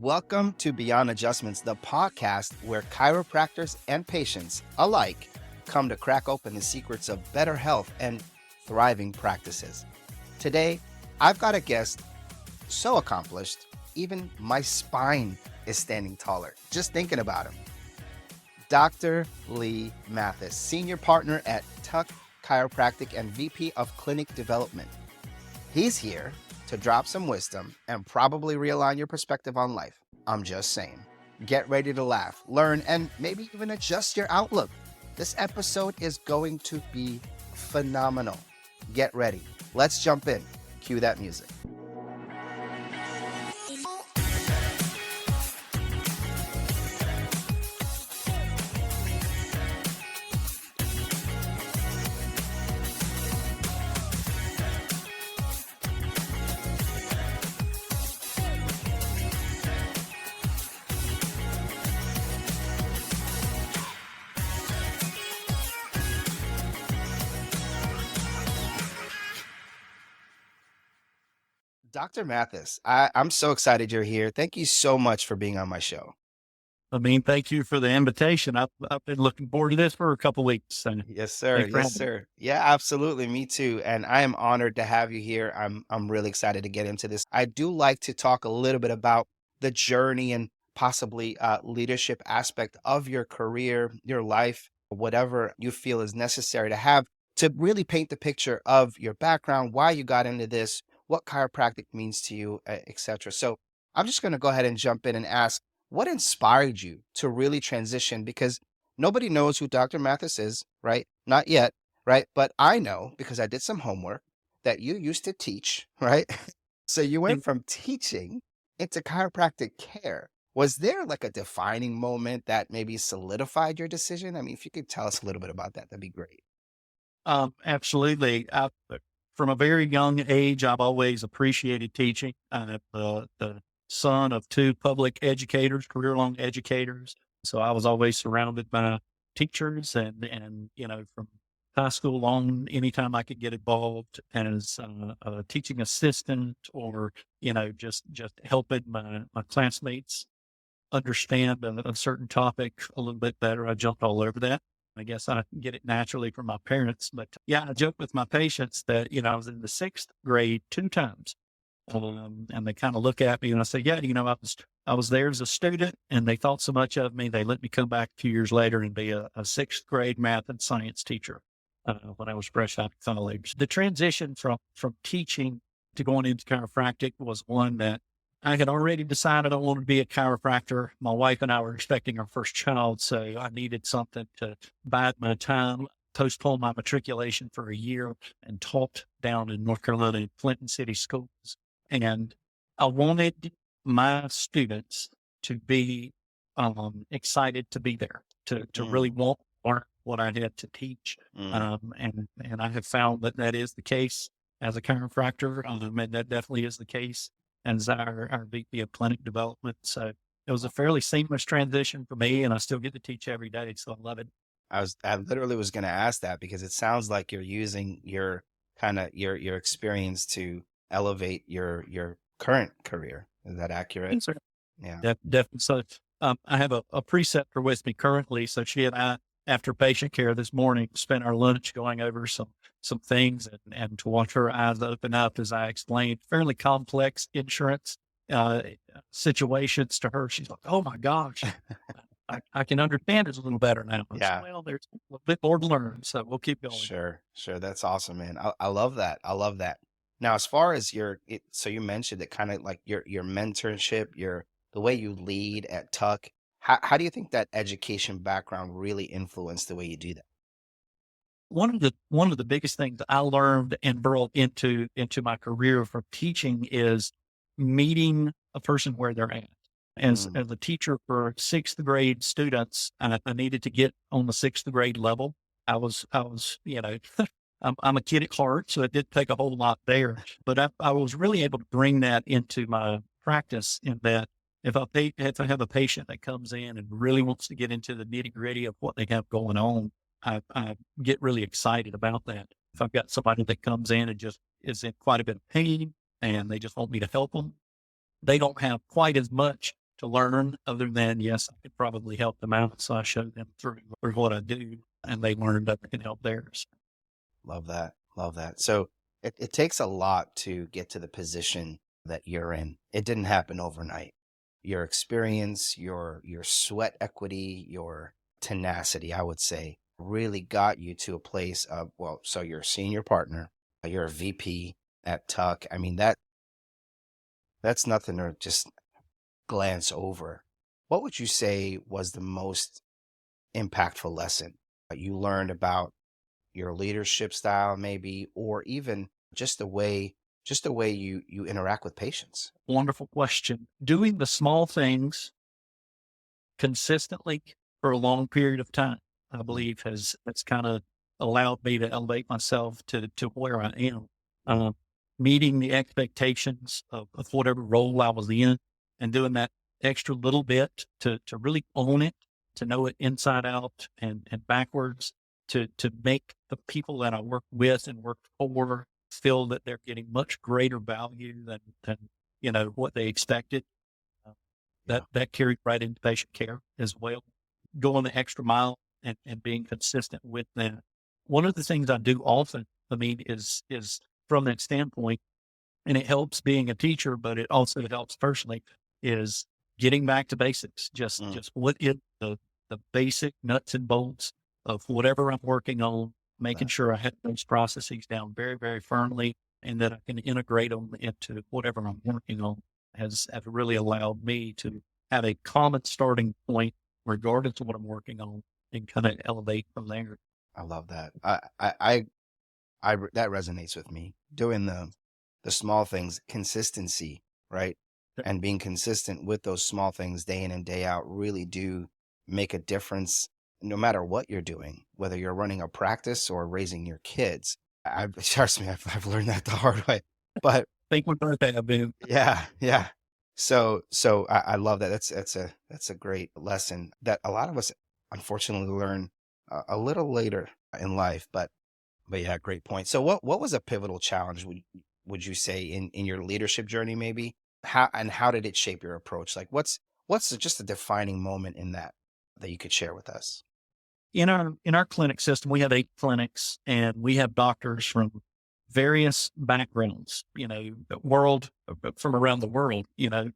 Welcome to Beyond Adjustments, the podcast where chiropractors and patients alike come to crack open the secrets of better health and thriving practices. Today, I've got a guest so accomplished, even my spine is standing taller just thinking about him. Dr. Lee Matthis, Senior Partner at Tuck Chiropractic and VP of Clinic Development. He's here to drop some wisdom and probably realign your perspective on life. I'm just saying. Get ready to laugh, learn, and maybe even adjust your outlook. This episode is going to be phenomenal. Get ready. Let's jump in. Cue that music. Dr. Matthis, I'm so excited you're here. Thank you so much for being on my show. Thank you for the invitation. I've been looking forward to this for a couple of weeks. And Yes, sir. thanks for Yes, having me. sir. Yeah, absolutely. Me too. And I am honored to have you here. I'm really excited to get into this. I do like to talk a little bit about the journey and possibly leadership aspect of your career, your life, whatever you feel is necessary to have to really paint the picture of your background, why you got into this, what chiropractic means to you, etc. So I'm just going to go ahead and jump in and ask, what inspired you to really transition? Because nobody knows who Dr. Matthis is, right? Not yet, right? But I know because I did some homework that you used to teach, right? So you went And from teaching into chiropractic care. Was there like a defining moment that maybe solidified your decision? I mean, if you could tell us a little bit about that, that'd be great. Absolutely. From a very young age, I've always appreciated teaching. I'm the son of two public educators, career-long educators. So I was always surrounded by teachers and from high school on, anytime I could get involved as a teaching assistant or, just helping my classmates understand a certain topic a little bit better. I jumped all over that. I guess I get it naturally from my parents, but yeah, I joke with my patients that, I was in the sixth grade two times. And they kind of look at me and I say, yeah, I was there as a student and they thought so much of me. They let me come back a few years later and be a sixth grade math and science teacher, when I was fresh out of college. The transition from teaching to going into chiropractic was one that I had already decided I wanted to be a chiropractor. My wife and I were expecting our first child, so I needed something to bide my time, postpone my matriculation for a year, and taught down in North Carolina in Clinton City schools. And I wanted my students to be excited to be there, to really Mm, want to learn what I had to teach. mm. And I have found that is the case as a chiropractor, and that definitely is the case as our VP of clinic development. So it was a fairly seamless transition for me, and I still get to teach every day. So I love it. I literally was going to ask that because it sounds like you're using your kind of your experience to elevate your current career. Is that accurate? Yes, sir. Yeah. Definitely. So I have a preceptor with me currently. So she and I, after patient care this morning, spent our lunch going over some things and to watch her eyes open up as I explained fairly complex insurance situations to her. She's like, oh my gosh, I can understand it a little better now. I said, Yeah. well, there's a little bit more to learn, so we'll keep going. Sure. Sure. That's awesome, man. I love that. I love that. Now, as far as so you mentioned it kind of like your mentorship, the way you lead at Tuck. How do you think that education background really influenced the way you do that? One of the biggest things I learned and brought into my career from teaching is meeting a person where they're at. Mm, As a teacher for sixth grade students, I needed to get on the sixth grade level. I was, I'm a kid at heart, so it did take a whole lot there. But I was really able to bring that into my practice in that if I have a patient that comes in and really wants to get into the nitty gritty of what they have going on, I get really excited about that. If I've got somebody that comes in and just is in quite a bit of pain and they just want me to help them, they don't have quite as much to learn other than, yes, I could probably help them out. So I showed them through what I do, and they learned that I can help theirs. Love that. Love that. So it takes a lot to get to the position that you're in. It didn't happen overnight. Your experience, your sweat equity, your tenacity, I would say, really got you to a place of, well, so you're a senior partner, you're a VP at Tuck. I mean, that's nothing to just glance over. What would you say was the most impactful lesson that you learned about your leadership style, maybe, or even just the way you interact with patients? Wonderful question. Doing the small things consistently for a long period of time, I Mm, believe that's kind of allowed me to elevate myself to where I am. Um, Meeting the expectations of whatever role I was in, and doing that extra little bit to really own it, to know it inside out and backwards, to make the people that I work with and work for feel that they're getting much greater value than what they expected. Uh, yeah. that carried right into patient care as well. Going the extra mile and being consistent with that. One of the things I do often, I mean, is from that standpoint, and it helps being a teacher, but it also helps personally, is getting back to basics. Just Mm, just what is the basic nuts and bolts of whatever I'm working on, making that, sure I have those processes down very, very firmly, and that I can integrate them into whatever I'm working on has really allowed me to have a common starting point, regardless of what I'm working on, and kind of elevate from there. I love that. That resonates with me. Doing the small things, consistency, right? And being consistent with those small things day in and day out really do make a difference no matter what you're doing, whether you're running a practice or raising your kids. Trust me, I've learned that the hard way. But Think we both have been. yeah, yeah. So I love that. That's a great lesson that a lot of us unfortunately learn a little later in life. But yeah, great point. So what was a pivotal challenge would you say in your leadership journey maybe? How did it shape your approach? Like just a defining moment in that you could share with us? In our clinic system, we have 8 clinics, and we have doctors from various backgrounds, from around the world,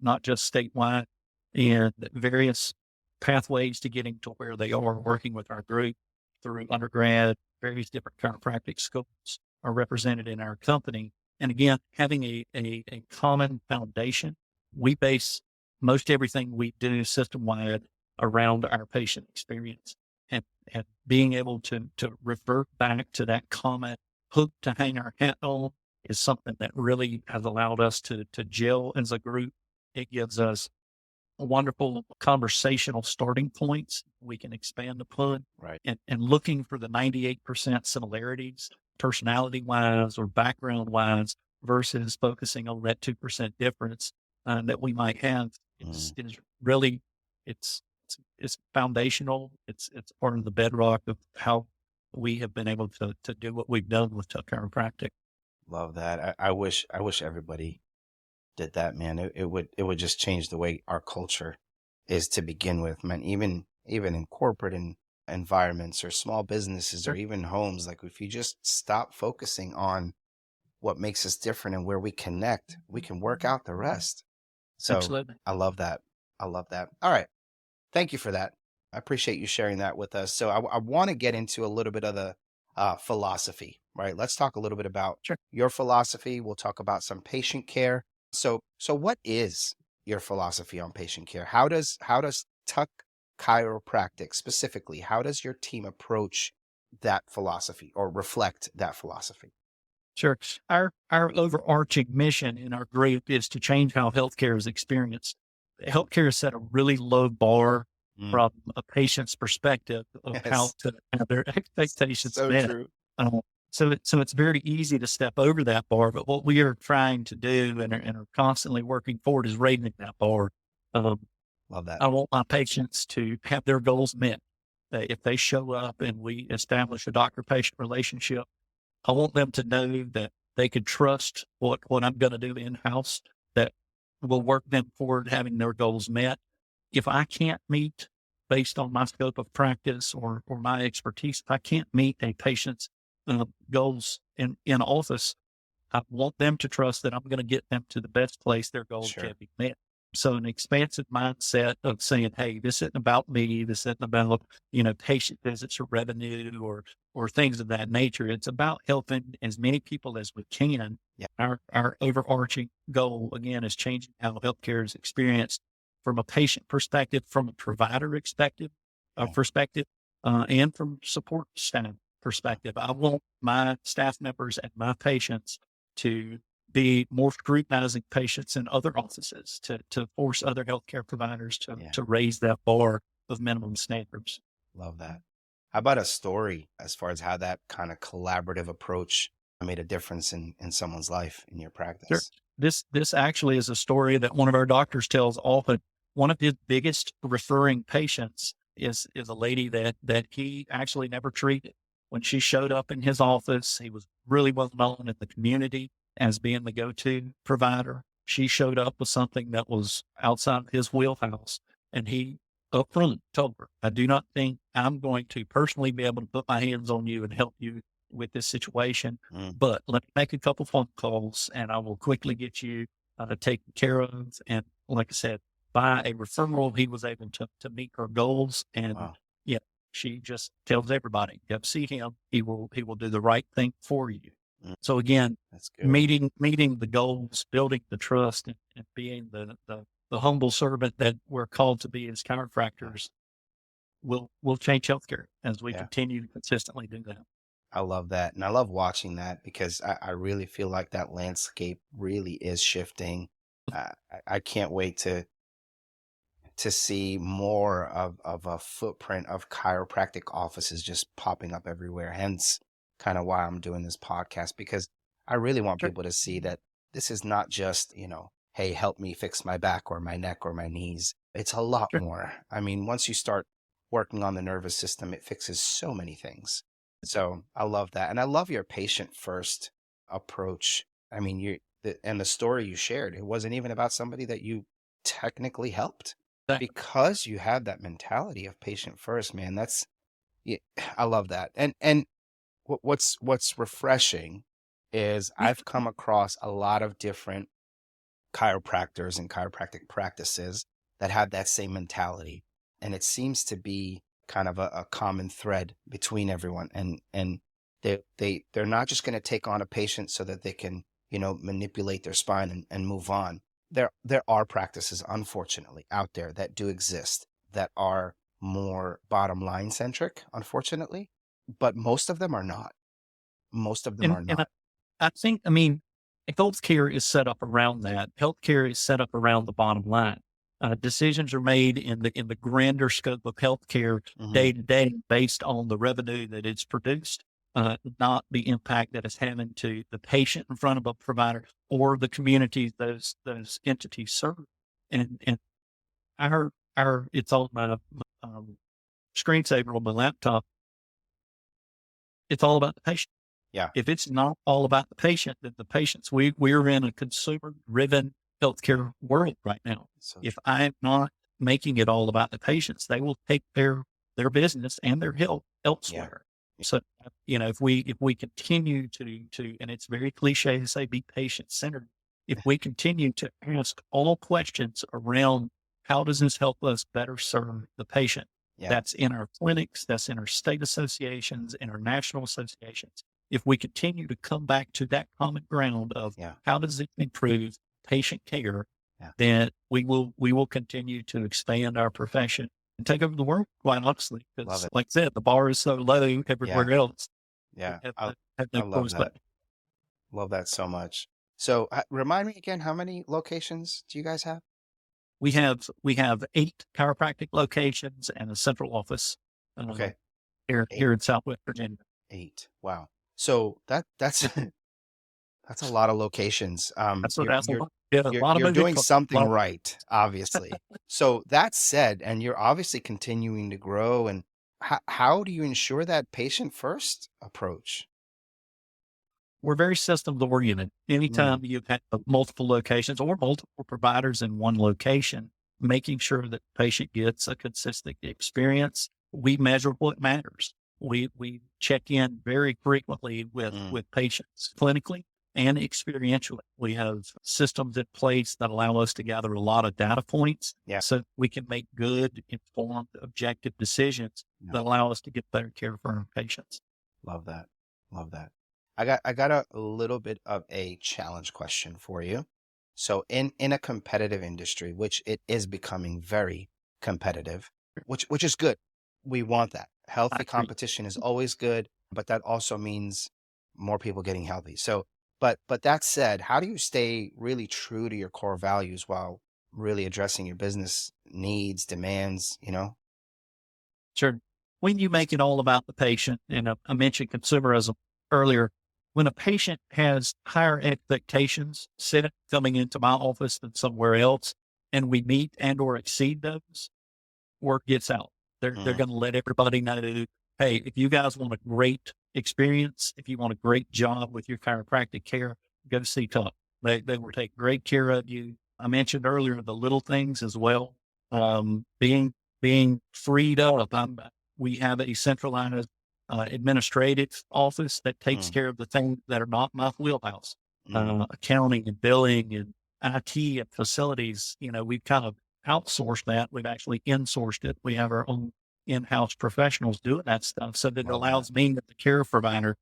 not just statewide, and various pathways to getting to where they are working with our group through undergrad. Various different chiropractic schools are represented in our company. And again, having a common foundation, we base most everything we do system wide around our patient experience, and being able to revert back to that common hook to hang our hat on is something that really has allowed us to gel as a group. It gives us wonderful conversational starting points we can expand upon, Right. and looking for the 98% similarities, personality wise or background wise, versus focusing on that 2% difference that we might have Mm, is really, it's foundational. It's part of the bedrock of how we have been able to do what we've done with Tuck Chiropractic. love that. I wish everybody did that, man. It would just change the way our culture is to begin with, man. Even in corporate environments or small businesses or Sure. even homes, like if you just stop focusing on what makes us different and where we connect, we can work out the rest. So Absolutely. I love that. I love that. All right. Thank you for that. I appreciate you sharing that with us. So I want to get into a little bit of the philosophy, right? Let's talk a little bit about Sure. your philosophy. We'll talk about some patient care. So what is your philosophy on patient care? How does Tuck Chiropractic specifically? How does your team approach that philosophy or reflect that philosophy? Sure. Our overarching mission in our group is to change how healthcare is experienced. Healthcare has set a really low bar Mm, from a patient's perspective of how yes, to have their expectations so met. true. So it's very easy to step over that bar, but what we are trying to do and are constantly working forward is raising that bar. Um, Love that. I want my patients to have their goals met. If they show up and we establish a doctor-patient relationship, I want them to know that they could trust what I'm going to do in house, that will work them forward having their goals met. if I can't meet based on my scope of practice or my expertise, if I can't meet a patient's goals in office, I want them to trust that I'm going to get them to the best place their goals Sure. can be met. So an expansive mindset of saying, hey, this isn't about me. This isn't about, patient visits or revenue or things of that nature. It's about helping as many people as we can. Yeah. Our overarching goal, again, is changing how healthcare is experienced from a patient perspective, from a provider Yeah. perspective, and from support staff perspective. I want my staff members and my patients to be more scrutinizing patients in other offices, to force other healthcare providers Yeah. to raise that bar of minimum standards. Love that. How about a story as far as how that kind of collaborative approach made a difference in someone's life in your Sure. practice? This actually is a story that one of our doctors tells often. One of his biggest referring patients is a lady that he actually never treated. When she showed up in his office, he was really well known in the community as being the go-to provider. She showed up with something that was outside of his wheelhouse, and he upfront told her, I do not think I'm going to personally be able to put my hands on you and help you with this situation, Mm. but let me make a couple phone calls and I will quickly get you taken care of. And like I said, by a referral, he was able to meet her goals. And Wow. yeah, she just tells everybody, yep, see him. He will do the right thing for you. Mm. So again, That's good. meeting the goals, building the trust, and being the humble servant that we're called to be as chiropractors will change healthcare as we Yeah. continue to consistently do that. I love that. And I love watching that because I really feel like that landscape really is shifting. I can't wait to see more of a footprint of chiropractic offices just popping up everywhere. Hence, kind of why I'm doing this podcast, because I really want Sure. people to see that this is not just, hey, help me fix my back or my neck or my knees. It's a lot Sure. more. I mean, once you start working on the nervous system, it fixes so many things. So I love that. And I love your patient first approach. I mean, and the story you shared, it wasn't even about somebody that you technically helped, Exactly. because you have that mentality of patient first, man. Yeah, I love that. And what's refreshing is I've come across a lot of different chiropractors and chiropractic practices that have that same mentality, and it seems to be kind of a common thread between everyone. And they're not just going to take on a patient so that they can manipulate their spine and move on. There are practices, unfortunately, out there that do exist that are more bottom line centric, unfortunately, but most of them are not. Most of them are And not. I think, I mean, healthcare is set up around that. Healthcare is set up around the bottom line. Decisions are made in the grander scope of healthcare Hmm. day to day based on the revenue that it's produced, not the impact that it's having to the patient in front of a provider or the communities those entities serve. And our it's on my screensaver on my laptop. It's all about the patient. Yeah. If it's not all about the patient, then the patients, we're in a consumer driven healthcare world right now. So If true. I'm not making it all about the patients, they will take their business and their health Yeah. elsewhere. So, if we continue and it's very cliche to say be patient centered, if we continue to ask all questions around how does this help us better serve the patient, Yeah. that's in our clinics, that's in our state associations, in our national associations. If we continue to come back to that common ground of Yeah. how does it improve patient care, Yeah. then we will continue to expand our profession and take over the world, quite honestly. Love Because it. like I said, the bar is so low Yeah. everywhere else. We Yeah. have, I have I no love choice but that. Love that so much. So remind me again, how many locations do you guys have? we have 8 chiropractic locations and a central office Okay. here Eight. in Southwest Virginia. 8. Wow. So that's that's a lot of locations. That's a lot. Yeah, a lot of You're moving doing parts. something right, obviously. So that said, and you're obviously continuing to grow. And how do you ensure that patient first approach? We're very systems oriented. Mm. Anytime you've had multiple locations or multiple providers in one location, making sure that the patient gets a consistent experience. We measure what matters. We check in very frequently with patients clinically and experientially. We have systems in place that allow us to gather a lot of data points Yeah. so we can make good, informed, objective decisions that allow us to get better care for our patients. Love that. Love that. I got a little bit of a challenge question for you. So in a competitive industry, which it is becoming very competitive, which is good. We want that. I Healthy agree. competition is always good, but that also means more people getting healthy. So, but that said, how do you stay really true to your core values while really addressing your business needs, demands, you know? Sure. When you make it all about the patient, and I mentioned consumerism earlier, when a patient has higher expectations coming into my office than somewhere else, and we meet and or exceed those, word gets out. They're Mm, going to let everybody know, hey, if you guys want a great experience, if you want a great job with your chiropractic care, go see Tuck. They will take great care of you. I mentioned earlier the little things as well. Being freed up. We have a centralized administrative office that takes mm, care of the things that are not my wheelhouse, mm. accounting and billing and IT and facilities. We've kind of outsourced that. We've actually insourced it. We have our own in-house professionals doing that stuff. So that it Love that. allows me, as the care provider,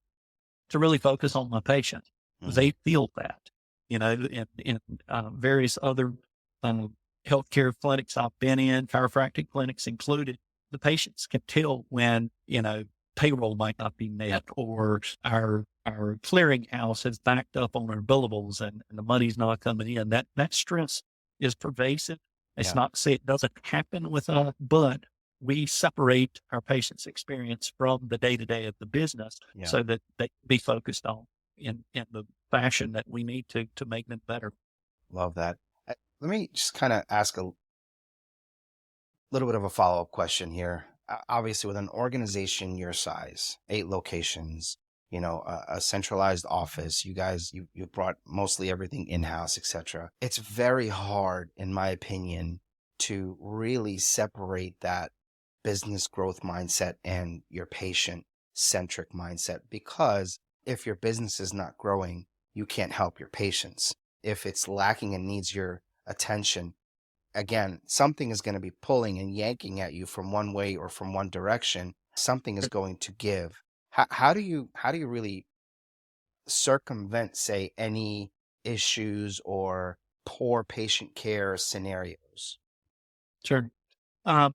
to really focus on my patient. Mm, They feel that, in various other healthcare clinics I've been in, chiropractic clinics included, the patients can tell when, payroll might not be met or our clearinghouse has backed up on our billables and the money's not coming in. That stress is pervasive. It's yeah, not to say it doesn't happen with us, but we separate our patient's experience from the day to day of the business yeah. so that they can be focused on in the fashion that we need to make them better. Love that. Let me just kind of ask a little bit of a follow-up question here. Obviously, with an organization your size, 8 locations, a centralized office, you guys, you brought mostly everything in-house, etc. It's very hard, in my opinion, to really separate that business growth mindset and your patient-centric mindset, because if your business is not growing, you can't help your patients. If it's lacking and needs your attention, again, something is going to be pulling and yanking at you from one way or from one direction. Something is going to give. How do you really circumvent, say, any issues or poor patient care scenarios? Sure. Um,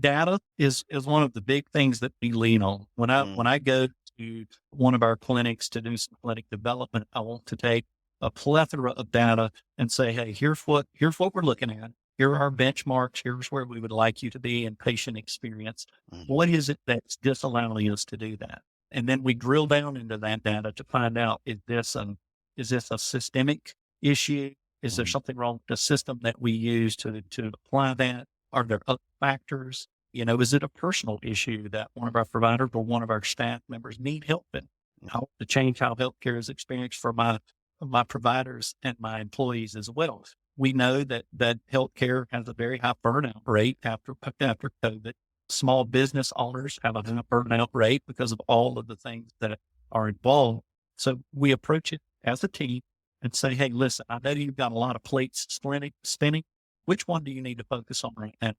Data is one of the big things that we lean on. When I Mm, when I go to one of our clinics to do some clinic development, I want to take a plethora of data and say, hey, here's what we're looking at. Here are our benchmarks. Here's where we would like you to be in patient experience. mhm, What is it that's disallowing us to do that? And then we drill down into that data to find out, is this a systemic issue? Is there mhm. something wrong with the system that we use to apply that? Are there other factors? Is it a personal issue that one of our providers or one of our staff members need help in? How to change how healthcare is experienced for my providers and my employees as well. We know that healthcare has a very high burnout rate after COVID. Small business owners have a high burnout rate because of all of the things that are involved. So we approach it as a team and say, hey, listen, I know you've got a lot of plates spinning. Which one do you need to focus on right now?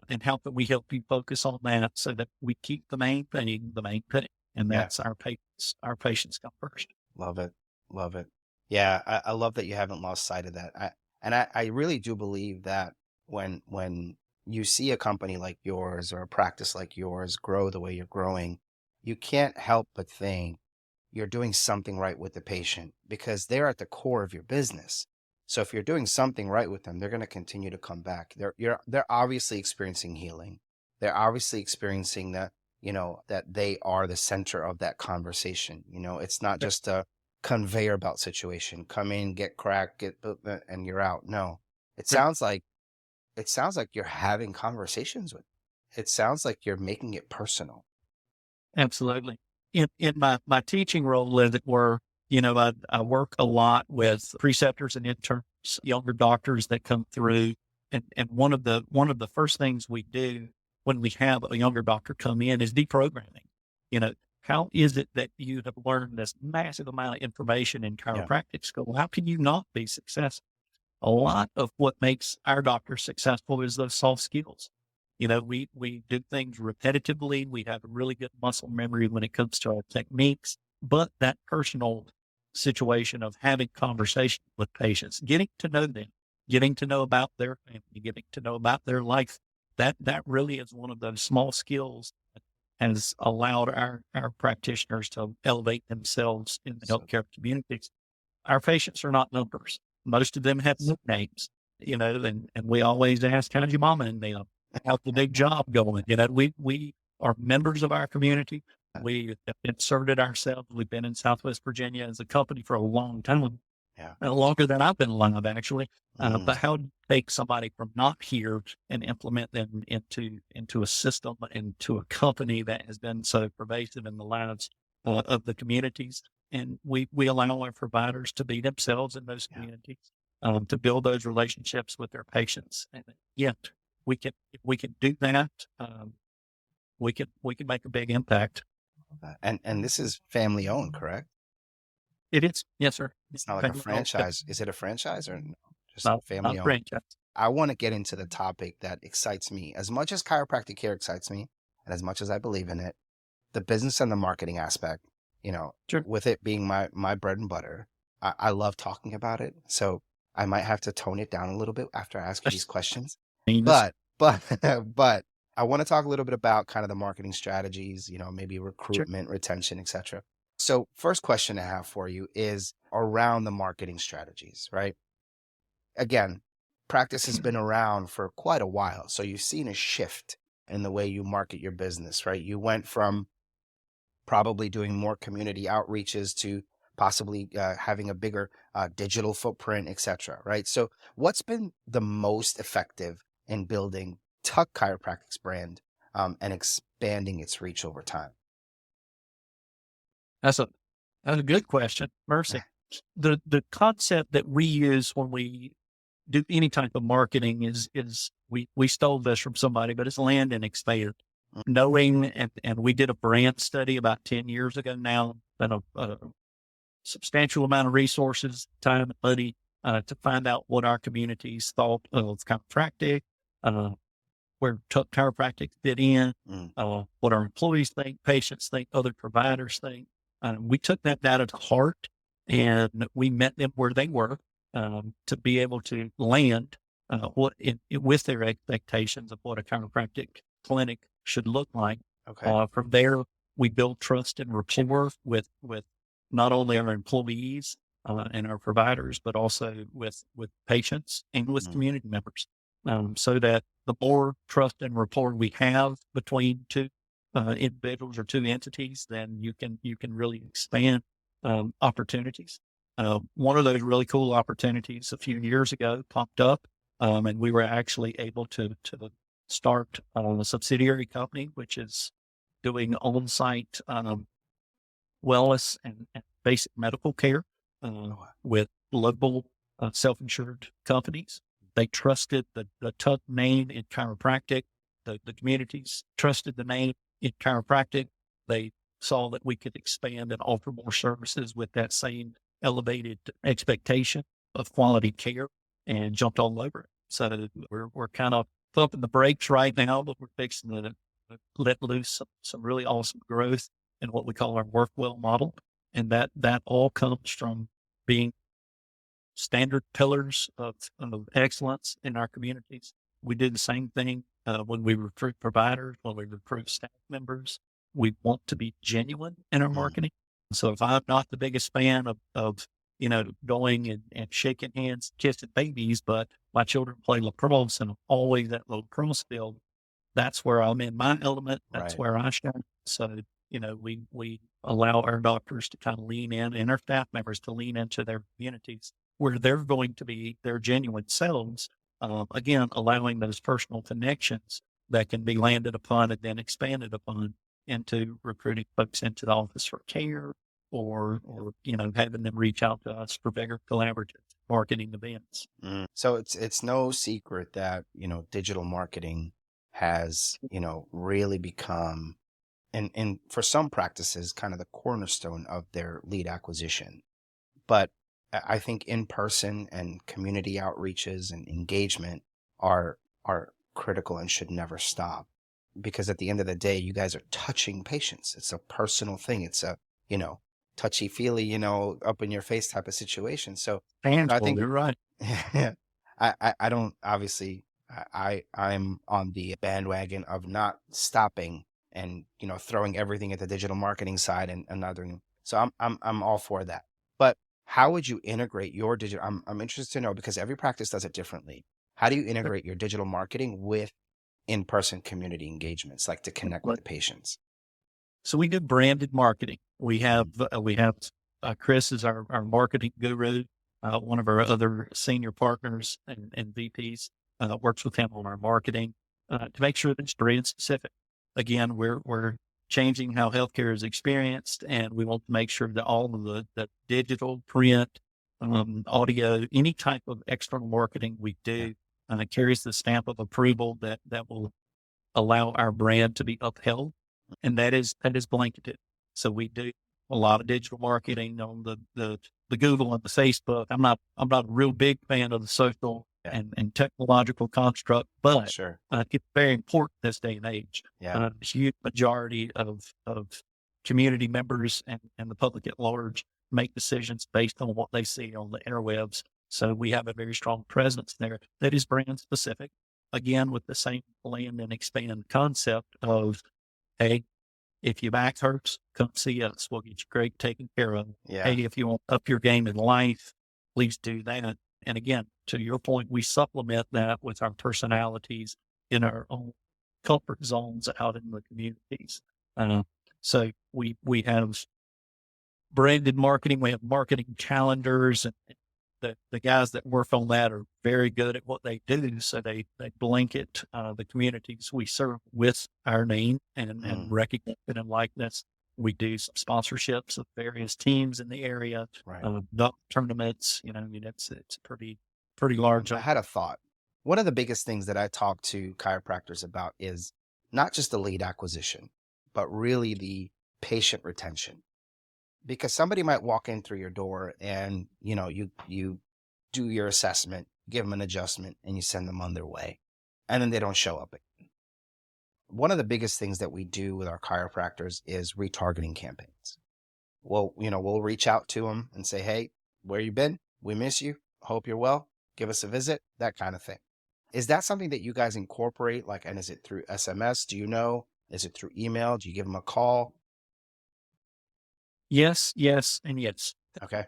And how can we help you focus on that so that we keep the main thing, and Yeah, that's our patients. Our patients come first. love it. Love it. Yeah, I love that you haven't lost sight of that. I really do believe that when you see a company like yours or a practice like yours grow the way you're growing, you can't help but think you're doing something right with the patient because they're at the core of your business. So if you're doing something right with them, they're going to continue to come back. They're obviously experiencing healing. They're obviously experiencing that, that they are the center of that conversation. It's not just a conveyor belt situation. Come in, get cracked, and you're out. No. It sounds like it sounds like you're having conversations with. It sounds like you're making it personal. Absolutely. In my teaching role, as it were, I work a lot with preceptors and interns, younger doctors that come through. And one of the first things we do when we have a younger doctor come in is deprogramming. You know, how is it that you have learned this massive amount of information in Yeah. chiropractic school? How can you not be successful? A lot of what makes our doctors successful is those soft skills. You know, we do things repetitively. We have a really good muscle memory when it comes to our techniques, but that personal situation of having conversation with patients, getting to know them, getting to know about their family, getting to know about their life, that really is one of those small skills that has allowed our practitioners to elevate themselves in the So, healthcare communities. Our patients are not numbers. Most of them have nicknames, you know, and we always ask, how's your mama and them? How's the big job going? You know, we are members of our community. We have inserted ourselves. We've been in Southwest Virginia as a company for a long time, yeah. longer than I've been alive, actually. Mm, But how do you take somebody from not here and implement them into a system, into a company that has been so pervasive in the lives of the communities? And we allow our providers to be themselves in those yeah. communities, to build those relationships with their patients. And yet if we can do that, we can make a big impact. And this is family owned, correct? It is, yes, sir. It's not like a Family owned, yep. franchise. Is it a franchise or no? Just family Not owned? franchise. I want to get into the topic that excites me as much as chiropractic care excites me, and as much as I believe in it, the business and the marketing aspect, you know, Sure. with it being my bread and butter, I love talking about it. So I might have to tone it down a little bit after I ask you these questions. But but I want to talk a little bit about kind of the marketing strategies, you know, maybe Sure. recruitment, retention, etc. So first question I have for you is around the marketing strategies, right? Again, practice has been around for quite a while. So you've seen a shift in the way you market your business, right? You went from probably doing more community outreaches to possibly having a bigger digital footprint, etc. Right? So, what's been the most effective in building Tuck Chiropractic's brand and expanding its reach over time? That's a that's a good question. Mercy. The concept that we use when we do any type of marketing is we stole this from somebody, but it's land and expand. Mm, Knowing and we did a brand study about 10 years ago now, and a substantial amount of resources, time, and money to find out what our communities thought of chiropractic, uh, where chiropractic fit in, mm, what our employees think, patients think, other providers think. We took that data to heart and we met them where they were, to be able to land with their expectations of what a chiropractic clinic should look like. okay. From there, we build trust and rapport with not only our employees and our providers, but also with patients and with Mm, community members, so that the more trust and rapport we have between two individuals or two entities, then you can really expand opportunities. One of those really cool opportunities a few years ago popped up, and we were actually able to start a subsidiary company, which is doing on-site wellness and basic medical care oh, with local self-insured companies. They trusted the Tuck name in chiropractic. The communities trusted the name in chiropractic. They saw that we could expand and offer more services with that same elevated expectation of quality care and jumped all over it. So we're kind of pumping the brakes right now, but we're fixing to let loose some really awesome growth in what we call our work well model. And that all comes from being standard pillars of excellence in our communities. We do the same thing when we recruit providers, when we recruit staff members. We want to be genuine in our mm, marketing. So if I'm not the biggest fan of going and shaking hands, kissing babies, but my children play lacrosse and I'm always at the lacrosse field, that's where I'm in my element. That's right. where I shine. So, we allow our doctors to kind of lean in and our staff members to lean into their communities where they're going to be their genuine selves. Again, allowing those personal connections that can be landed upon and then expanded upon into recruiting folks into the office for care or having them reach out to us for bigger collaborative. marketing events. So it's no secret that, digital marketing has, really become, and for some practices, kind of the cornerstone of their lead acquisition. But I think in-person and community outreaches and engagement are critical and should never stop. Because at the end of the day, you guys are touching patients. It's a personal thing. It's a, touchy-feely, up in your face type of situation. So I Tangible, think you're right. I don't obviously I'm on the bandwagon of not stopping and throwing everything at the digital marketing side and not doing. So I'm all for that. But how would you integrate your digital? I'm interested to know because every practice does it differently. How do you integrate your digital marketing with in-person community engagements, like to connect with the patients? So we do branded marketing. We have Chris is our marketing guru. One of our other senior partners and VPs works with him on our marketing to make sure that it's brand specific. Again, we're changing how healthcare is experienced, and we want to make sure that all of the digital, print, audio, any type of external marketing we do carries the stamp of approval that will allow our brand to be upheld, and that is blanketed. So we do a lot of digital marketing on the Google and the Facebook. I'm not a real big fan of the social and technological construct, but Sure. it's very important this day and age. Yeah. A huge majority of community members and the public at large make decisions based on what they see on the interwebs. So we have a very strong presence there that is brand specific. Again, with the same land and expand concept of, hey, if your back hurts, come see us. We'll get you great taken care of. Yeah. Hey, if you want to up your game in life, please do that. And again, to your point, we supplement that with our personalities in our own comfort zones out in the communities. So we have branded marketing. We have marketing calendars, and the guys that work on that are very good at what they do. So they blanket the communities we serve with our name and recognition and likeness. We do some sponsorships of various teams in the area, duck tournaments. It's a pretty large. I had a thought. One of the biggest things that I talk to chiropractors about is not just the lead acquisition, but really the patient retention. Because somebody might walk in through your door and, you do your assessment, give them an adjustment, and you send them on their way. And then they don't show up again. One of the biggest things that we do with our chiropractors is retargeting campaigns. Well, we'll reach out to them and say, hey, where you been? We miss you. Hope you're well. Give us a visit, that kind of thing. Is that something that you guys incorporate? And is it through SMS? Do you know? Is it through email? Do you give them a call? Yes, and yes. Okay.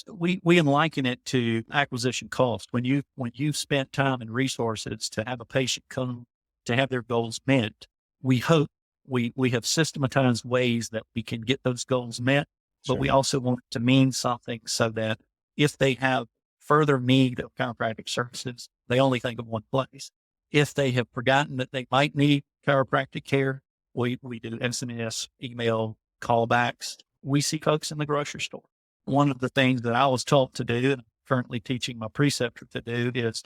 We liken it to acquisition cost. When you've spent time and resources to have a patient come to have their goals met, we hope we have systematized ways that we can get those goals met, but we also want it to mean something so that if they have further need of chiropractic services, they only think of one place. If they have forgotten that they might need chiropractic care, we do SMS, email, callbacks. We see folks in the grocery store. One of the things that I was taught to do, and I'm currently teaching my preceptor to do, is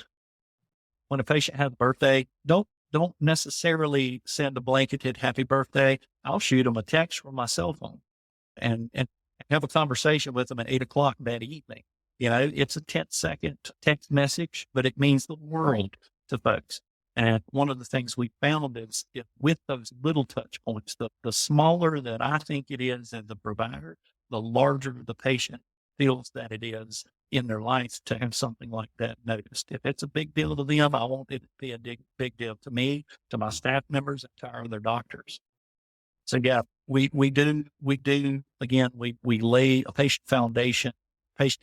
when a patient has a birthday, don't necessarily send a blanketed happy birthday. I'll shoot them a text from my cell phone and have a conversation with them at 8:00 that evening. It's a 10-second text message, but it means the world to folks. And one of the things we found is with those little touch points, the smaller that I think it is as the provider, the larger the patient feels that it is in their life to have something like that noticed. If it's a big deal to them, I want it to be a big deal to me, to my staff members, and to our other doctors. So yeah, we do, again, we lay a patient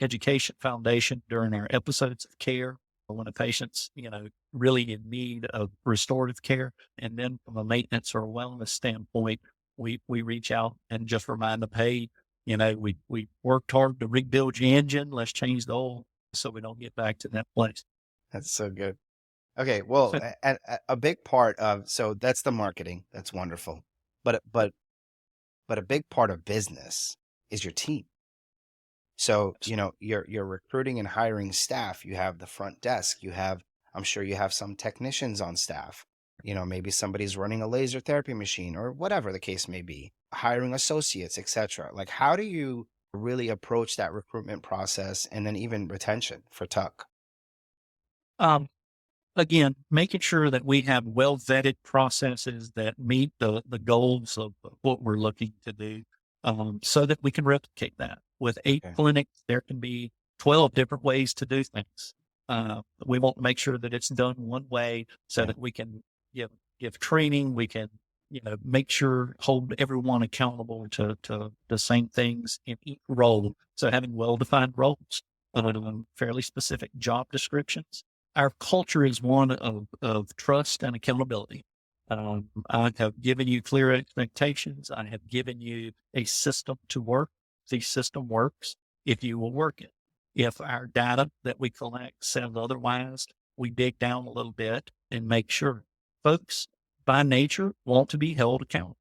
education foundation during our episodes of care when a patient's, really in need of restorative care. And then from a maintenance or wellness standpoint, we reach out and just remind them, hey, we worked hard to rebuild your engine. Let's change the oil so we don't get back to that place. That's so good. Okay. Well, a big part of, so that's the marketing. That's wonderful. But a big part of business is your team. So, you're recruiting and hiring staff. You have the front desk. I'm sure you have some technicians on staff. Maybe somebody's running a laser therapy machine or whatever the case may be, hiring associates, etc. Like, how do you really approach that recruitment process and then even retention for Tuck? Um, Again, making sure that we have well vetted processes that meet the goals of what we're looking to do, so that we can replicate that. With 8 Okay. clinics, there can be 12 different ways to do things. We want to make sure that it's done one way so Yeah. that we can give training. We can, make sure, hold everyone accountable to the same things in each role. So having well-defined roles, fairly specific job descriptions. Our culture is one of trust and accountability. I have given you clear expectations. I have given you a system to work. The system works if you will work it. If our data that we collect says otherwise, we dig down a little bit and make sure. Folks, by nature, want to be held accountable.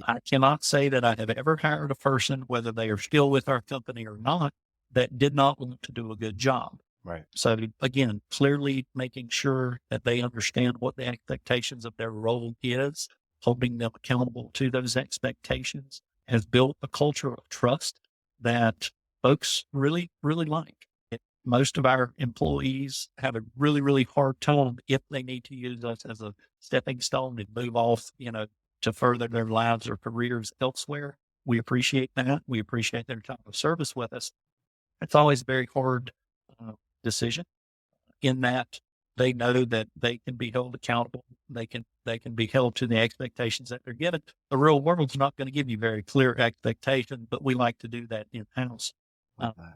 I cannot say that I have ever hired a person, whether they are still with our company or not, that did not want to do a good job. Right. So again, clearly making sure that they understand what the expectations of their role is, holding them accountable to those expectations has built a culture of trust that folks really, really like. Most of our employees have a really, really hard time if they need to use us as a stepping stone and move off, to further their lives or careers elsewhere. We appreciate that. We appreciate their time of service with us. It's always very hard uh, decision in that they know that they can be held accountable. They can be held to the expectations that they're given. The real world's not going to give you very clear expectations, but we like to do that in house. Love that.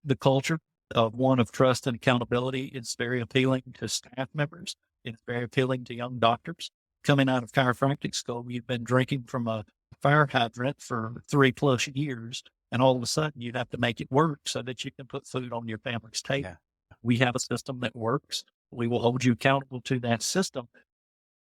The culture of one of trust and accountability is very appealing to staff members. It's very appealing to young doctors coming out of chiropractic school. You've been drinking from a fire hydrant for 3+ years, and all of a sudden you'd have to make it work so that you can put food on your family's table. Yeah. We have a system that works. We will hold you accountable to that system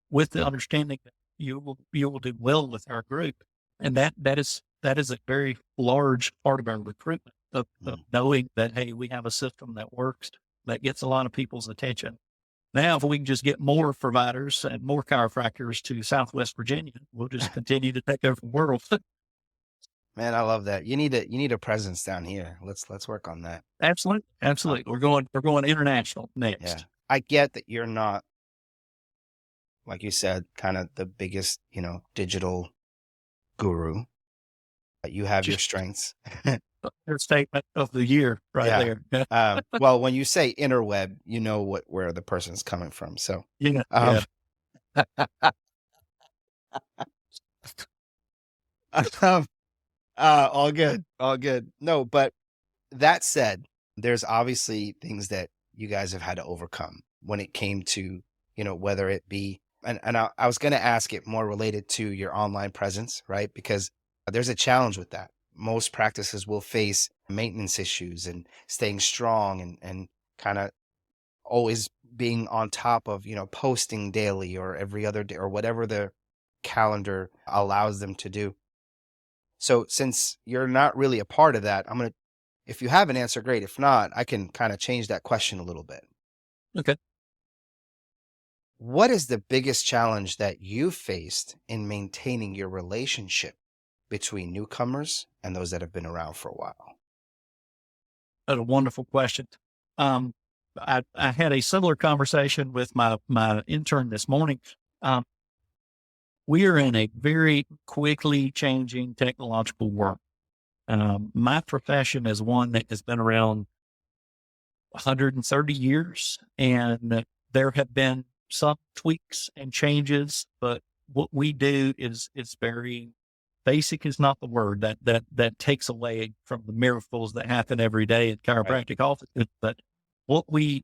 with the understanding that you will do well with our group. And that is a very large part of our recruitment of knowing that, hey, we have a system that works, that gets a lot of people's attention. Now, if we can just get more providers and more chiropractors to Southwest Virginia, we'll just continue to take over the world. Man, I love that. You need a presence down here. Let's work on that. Absolutely. Absolutely. We're going international next. Yeah. I get that you're not, like you said, kind of the biggest, digital guru. But you have your strengths. Their statement of the year right there. Well, when you say interweb, you know where the person's coming from. So Yeah. all good, all good. No, but that said, there's obviously things that you guys have had to overcome when it came to, whether it be, and I was going to ask it more related to your online presence, right? Because there's a challenge with that. Most practices will face maintenance issues and staying strong and kind of always being on top of, posting daily or every other day or whatever the calendar allows them to do. So since you're not really a part of that, if you have an answer, great. If not, I can kind of change that question a little bit. Okay. What is the biggest challenge that you faced in maintaining your relationship between newcomers and those that have been around for a while? That's a wonderful question. I had a similar conversation with my intern this morning. We are in a very quickly changing technological world. My profession is one that has been around 130 years, and there have been some tweaks and changes, but what we do is very basic is not the word that takes away from the miracles that happen every day at chiropractic offices. But what we've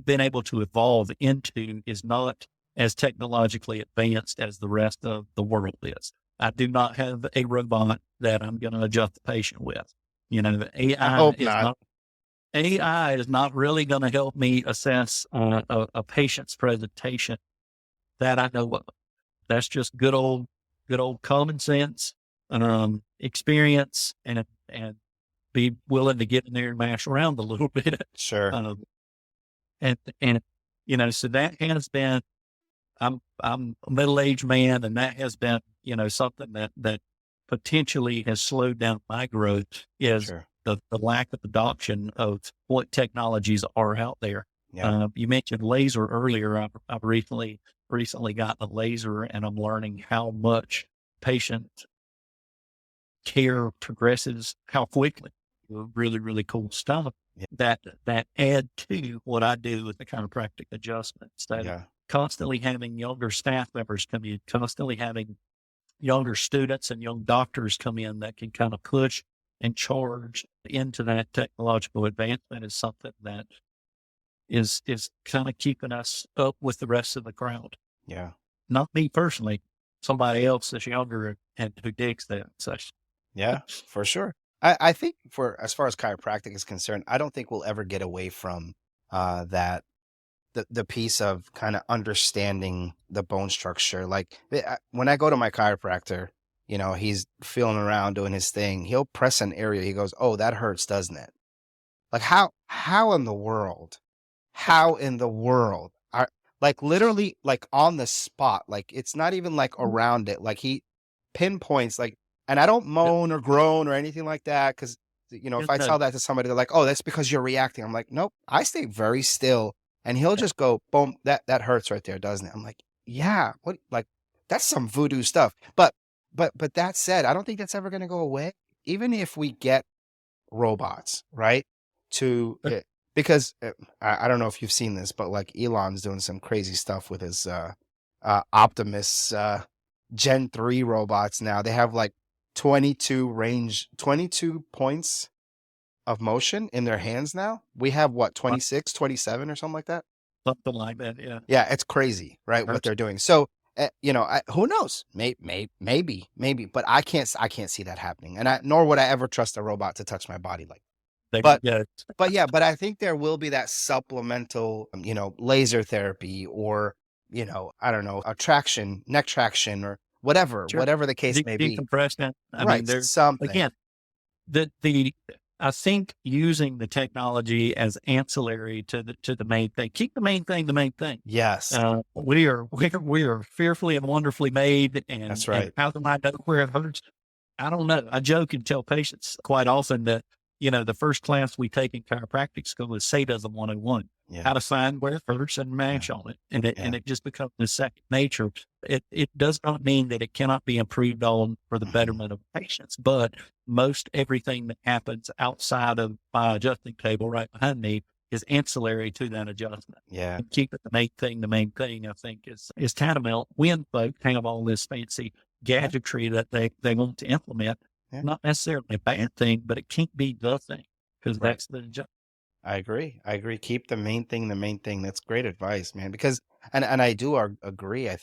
been able to evolve into is not as technologically advanced as the rest of the world is. I do not have a robot that I'm going to adjust the patient with. AI is not really going to help me assess a patient's presentation that I know of. That's just good old common sense, experience, and and be willing to get in there and mash around a little bit. Sure. And, so that has been, I'm a middle-aged man, and that has been, something that potentially has slowed down my growth is Sure. the lack of adoption of what technologies are out there. Yeah. You mentioned laser earlier. I've recently gotten a laser, and I'm learning how much patient care progresses, how quickly. Really, really cool stuff Yeah. that add to what I do with the chiropractic adjustments. That Yeah. constantly having younger staff members come in, constantly having younger students and young doctors come in that can kind of push and charge into that technological advancement is something that is kind of keeping us up with the rest of the crowd. Yeah. Not me personally, somebody else that's younger and who digs that and such. Yeah, for sure. I think for as far as chiropractic is concerned, I don't think we'll ever get away from that the piece of kind of understanding the bone structure. Like when I go to my chiropractor, he's feeling around doing his thing. He'll press an area. He goes, "Oh, that hurts, doesn't it?" Like how in the world? How in the world are like literally like on the spot? Like it's not even like around it. Like he pinpoints like, and I don't moan or groan or anything like that because if I tell that to somebody, they're like, "Oh, that's because you're reacting." I'm like, "Nope." I stay very still, and he'll just go, "Boom, that hurts right there, doesn't it?" I'm like, "Yeah, what? Like that's some voodoo stuff." But that said, I don't think that's ever going to go away, even if we get robots, right? To it, because I don't know if you've seen this, but like Elon's doing some crazy stuff with his Optimus Gen 3 robots now. They have like 22 points of motion in their hands now. We have what, 26, 27 or something like that? Something like that, yeah. Yeah, it's crazy, right? What they're doing. So, who knows? Maybe, but I can't see that happening. And nor would I ever trust a robot to touch my body like. But but I think there will be that supplemental, laser therapy or, I don't know, neck traction or whatever the case may be. Decompression. I Right, mean, there's something. again, I think using the technology as ancillary to the main thing. Keep the main thing the main thing. Yes. We are fearfully and wonderfully made, and that's right. And how do I know where it hurts? I don't know. I joke and tell patients quite often that the first class we take in chiropractic school is Sadism 101. Yeah. How to find where it hurts and mash on it, and it just becomes the second nature. It does not mean that it cannot be improved on for the betterment of patients, but most everything that happens outside of my adjusting table right behind me is ancillary to that adjustment. Yeah. And keep it the main thing, I think is tantamount when folks have all this fancy gadgetry that they want to implement. Yeah. Not necessarily a bad thing, but it can't be the thing because that's the adjustment. I agree. Keep the main thing the main thing. That's great advice, man. Because, and I do agree. I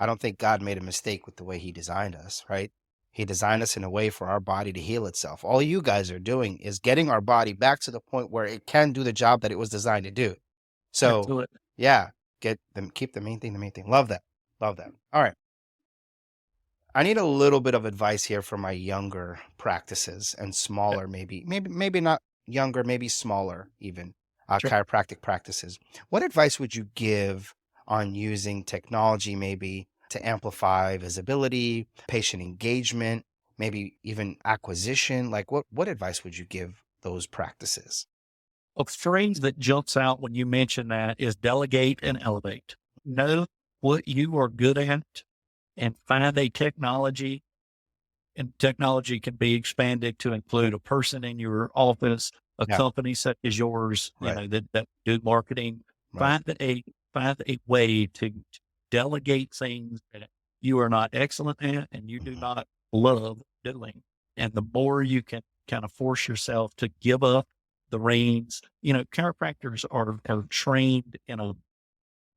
don't think God made a mistake with the way he designed us, right? He designed us in a way for our body to heal itself. All you guys are doing is getting our body back to the point where it can do the job that it was designed to do. So, Absolutely. yeah, keep the main thing the main thing. Love that. All right. I need a little bit of advice here for my younger practices and smaller, maybe not younger, maybe smaller even chiropractic practices. What advice would you give on using technology maybe to amplify visibility, patient engagement, maybe even acquisition? Like what advice would you give those practices? A phrase that jumps out when you mention that is delegate and elevate. Know what you are good at and find a technology, and technology can be expanded to include a person in your office, a company such as yours, that do marketing. Find a way to delegate things that you are not excellent at and you do not love doing. And the more you can kind of force yourself to give up the reins, chiropractors are trained in a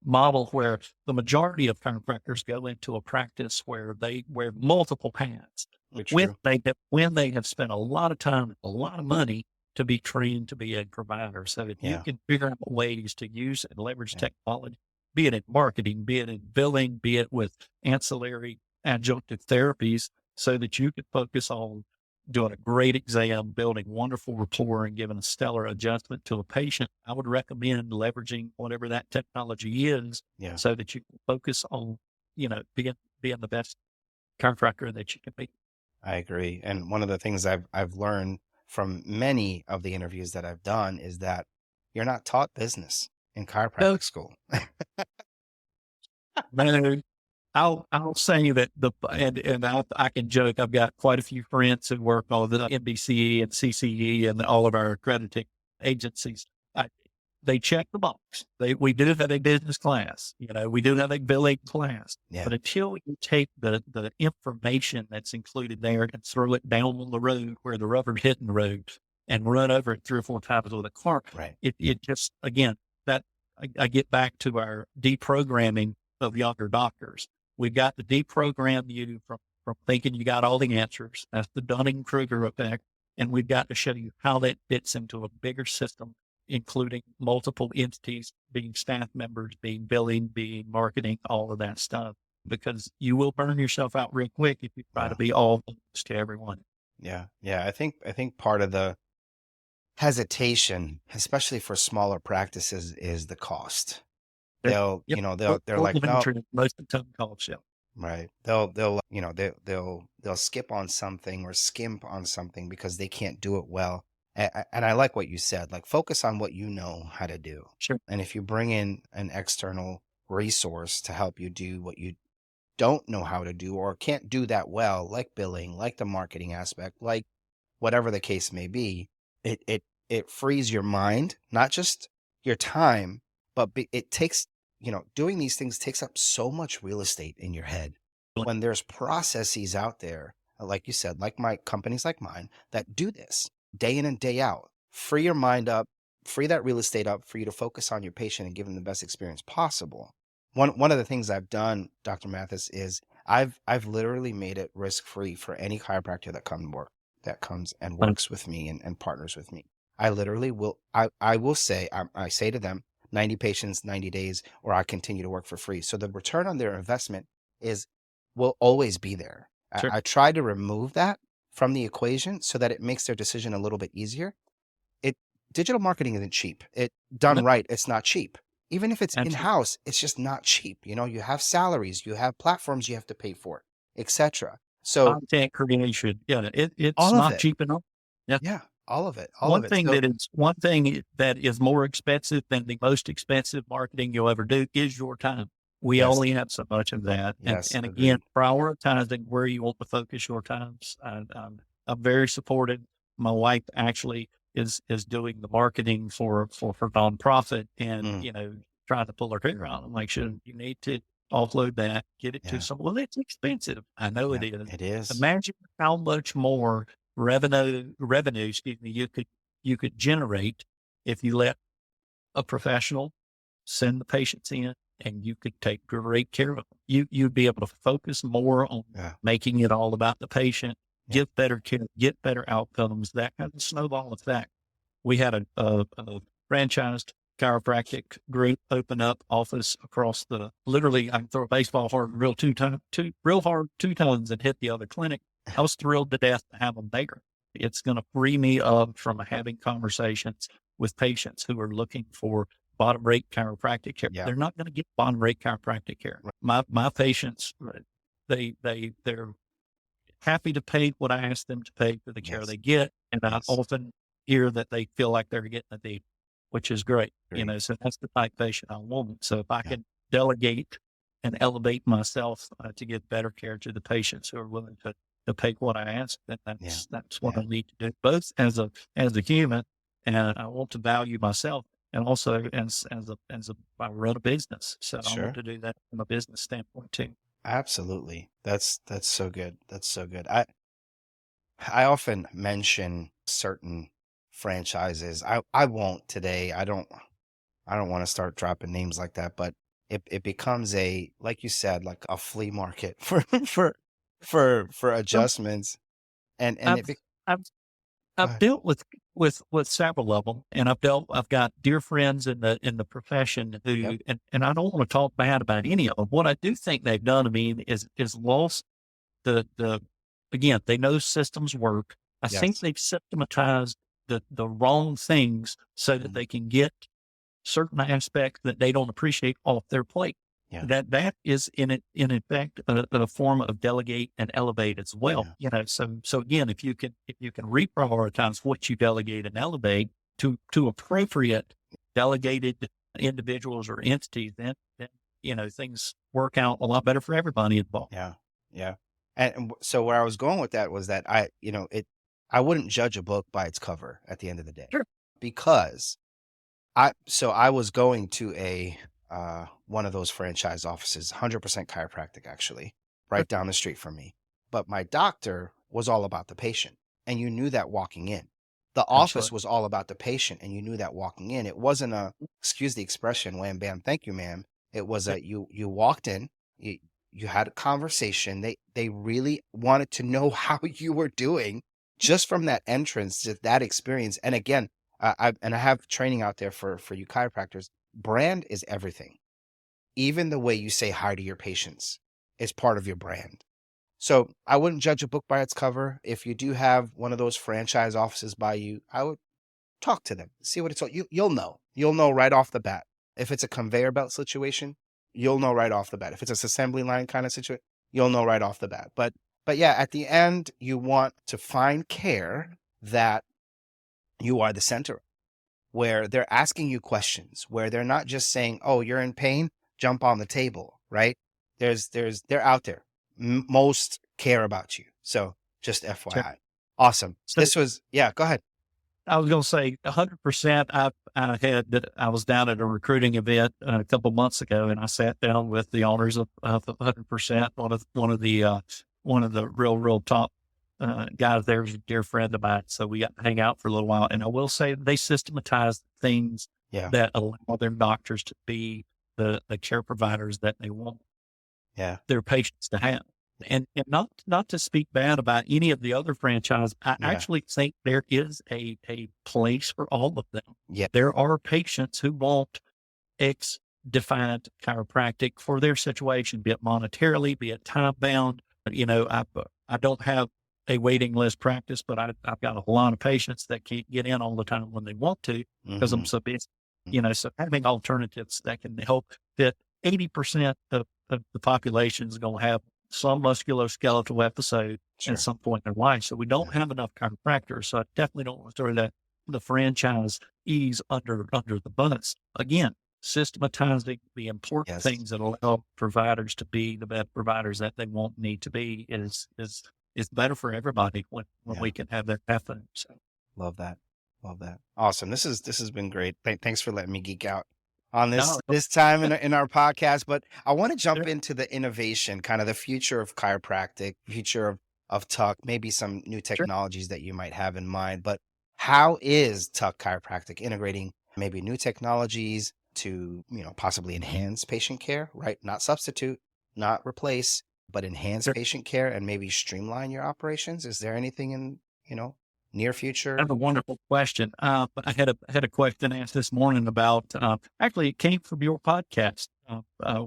model where the majority of chiropractors go into a practice where they wear multiple hats when they have spent a lot of time, a lot of money to be trained to be a provider. So if you can figure out ways to use and leverage technology, be it in marketing, be it in billing, be it with ancillary adjunctive therapies, so that you can focus on doing a great exam, building wonderful rapport, and giving a stellar adjustment to a patient, I would recommend leveraging whatever that technology is Yeah, so that you can focus on, being the best chiropractor that you can be. I agree. And one of the things I've learned from many of the interviews that I've done is that you're not taught business in So, chiropractic school. man, I'll say that I can joke. I've got quite a few friends who work on the NBCE and CCE and all of our accrediting agencies. They check the box. We do have a business class. We do have a billing class. Yeah, But until you take the information that's included there and throw it down on the road where the rubber's hitting the road and run over it 3 or 4 times with a car, right. it just, again, that I get back to our deprogramming of younger doctors. We've got to deprogram you from thinking you got all the answers. That's the Dunning-Kruger effect. And we've got to show you how that fits into a bigger system, including multiple entities, being staff members, being billing, being marketing, all of that stuff, because you will burn yourself out real quick if you try Yeah. to be all things to everyone. Yeah. Yeah. I think part of the hesitation, especially for smaller practices, is the cost. They'll, Yep. they're like, no, Most of the time call show. right. They'll skip on something or skimp on something because they can't do it well. And I like what you said, like focus on what you know how to do. Sure. And if you bring in an external resource to help you do what you don't know how to do or can't do that well, like billing, like the marketing aspect, like whatever the case may be, it frees your mind, not just your time, but it takes, doing these things takes up so much real estate in your head. When there's processes out there, like you said, like my companies like mine that do this day in and day out, free your mind up, free that real estate up for you to focus on your patient and give them the best experience possible. One of the things I've done, Dr. Matthis, is I've literally made it risk-free for any chiropractor that comes and works with me and partners with me. I literally will, I will say, I say to them, 90 patients, 90 days, or I continue to work for free. So the return on their investment will always be there. Sure. I try to remove that from the equation so that it makes their decision a little bit easier. Digital marketing isn't cheap. Done right, it's not cheap. Even if it's in-house, it's just not cheap. You have salaries, you have platforms you have to pay for, etc. So content creation, it's all of not it. cheap enough. Yeah, all of it. One thing that is more expensive than the most expensive marketing you'll ever do is your time. We Yes. only have so much of that. Yes, And agreed. again, prioritizing where you want to focus your times. I'm very supportive. My wife actually is doing the marketing for her nonprofit and, trying to pull her hair out. I'm like, you need to offload that, get it Yeah. to someone. Well, it's expensive. I know Yeah, it is. it is. Imagine how much more revenue, you could generate if you let a professional send the patients in and you could take great care of them. You'd be able to focus more on making it all about the patient, get better care, get better outcomes, that kind of snowball effect. We had a franchised chiropractic group open up office across literally I can throw a baseball hard real hard 2 times and hit the other clinic. I was thrilled to death to have them there. It's going to free me up from having conversations with patients who are looking for bottom rate chiropractic care. Yeah. They're not going to get bottom rate chiropractic care. Right. My patients, they're happy to pay what I ask them to pay for the care they get. And I often hear that they feel like they're getting a deal, which is great. So that's the type of patient I want. So if I can delegate and elevate myself to give better care to the patients who are willing to pay what I ask, then that's what I need to do, both as a human, and I want to value myself, and also as I run a business. So I want to do that from a business standpoint too. Absolutely. That's so good. That's so good. I often mention certain franchises. I won't today. I don't want to start dropping names like that, but it becomes like you said, like a flea market for adjustments. And I've dealt with several of them, and I've got dear friends in the profession who, and I don't want to talk bad about any of them. What I do think they've done to me is lost again, they know systems work. I think Yes. they've systematized the wrong things so that Mhm. they can get certain aspects that they don't appreciate off their plate. Yeah. That is in effect a form of delegate and elevate as well. Yeah. So again, if you can reprioritize what you delegate and elevate to appropriate delegated individuals or entities, then things work out a lot better for everybody involved. Yeah. Yeah. And so where I was going with that was that I wouldn't judge a book by its cover at the end of the day, Sure. because I was going to a one of those franchise offices, 100% chiropractic actually, right down the street from me. But my doctor was all about the patient, and you knew that walking in. The office Absolutely. was all about the patient, and you knew that walking in. It wasn't a, excuse the expression, wham bam, thank you, ma'am. It was Yeah. a, you walked in, you had a conversation. They really wanted to know how you were doing just from that entrance, just that experience. And again, I have training out there for you chiropractors. Brand is everything. Even the way you say hi to your patients is part of your brand. So I wouldn't judge a book by its cover. If you do have one of those franchise offices by you, I would talk to them, see what it's all. You'll know. You'll know right off the bat. If it's a conveyor belt situation, you'll know right off the bat. If it's a assembly line kind of situation, you'll know right off the bat. But yeah, at the end, you want to find care that you are the center, where they're asking you questions, where they're not just saying, "Oh, you're in pain, jump on the table," right? They're out there. Most care about you. So just Sure. FYI. Awesome. So This was, yeah, go ahead. I was going to say 100%. I was down at a recruiting event a couple months ago, and I sat down with the owners of 100%. One of the real top guys there is a dear friend of mine. So we got to hang out for a little while. And I will say they systematize things Yeah. that allow their doctors to be the care providers that they want Yeah. their patients to have. And not to speak bad about any of the other franchise, I Yeah. actually think there is a place for all of them. Yeah. There are patients who want X defined chiropractic for their situation, be it monetarily, be it time bound. I don't have a waiting list practice, but I've got a lot of patients that can't get in all the time when they want to because I'm Hmm. so busy. So having alternatives that can help fit 80% of the population is going to have some musculoskeletal episode at Sure. some point in their life. So we don't Yeah. have enough chiropractors. So I definitely don't want to throw the franchise ease under the bus. Again, systematizing the important Yes. things that allow providers to be the best providers that they want need to be is better for everybody when Yeah. we can have that happen. So Love that. Love that. Awesome. This has been great. Thanks for letting me geek out on no, this time in our podcast. But I want to jump sure, into the innovation, kind of the future of chiropractic, future of Tuck, maybe some new sure. technologies that you might have in mind. But how is Tuck Chiropractic integrating maybe new technologies to, possibly enhance patient care, right? Not substitute, not replace, but enhance Sure. patient care and maybe streamline your operations? Is there anything in, near future? That's a wonderful question. But I had a question asked this morning about, actually it came from your podcast,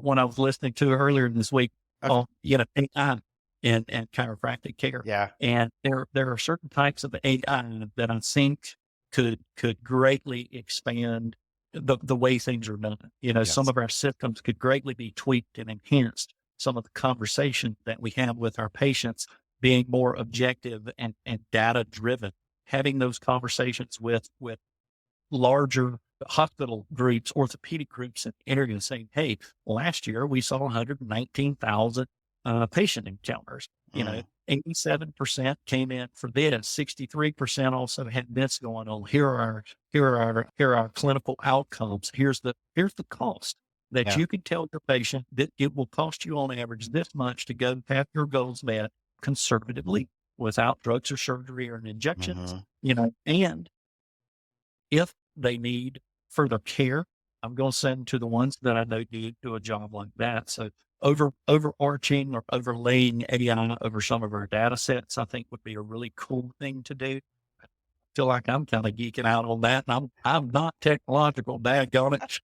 when I was listening to earlier this week Okay. on, AI and chiropractic care. Yeah. And there are certain types of AI that I think could greatly expand the way things are done. Some Yes. of our systems could greatly be tweaked and enhanced. Some of the conversation that we have with our patients being more objective and data driven, having those conversations with larger hospital groups, orthopedic groups in the area saying, hey, last year we saw 119,000 patient encounters. Mm. 87% came in for this, 63% also had this going on. Here are our clinical outcomes. Here's the cost that Yeah. you can tell your patient that it will cost you on average this much to go have your goals met conservatively without drugs or surgery or injections, Mhm. and if they need further care, I'm going to send to the ones that I know do a job like that. So overarching or overlaying AI over some of our data sets, I think would be a really cool thing to do. Feel like I'm kind of geeking out on that, and I'm not technological, daggone it.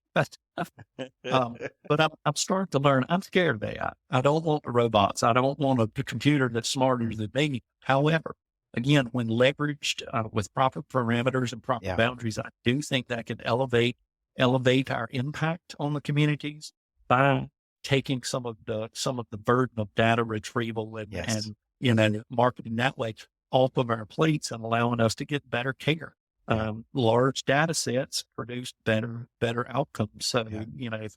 But I'm starting to learn. I'm scared of AI. I don't want the robots. I don't want a computer that's smarter than me. However, again, when leveraged with proper parameters and proper Yeah. boundaries, I do think that can elevate our impact on the communities by taking some of the burden of data retrieval Yes. and marketing that way off of our plates and allowing us to get better care. Yeah. Large data sets produce better outcomes. So, Yeah.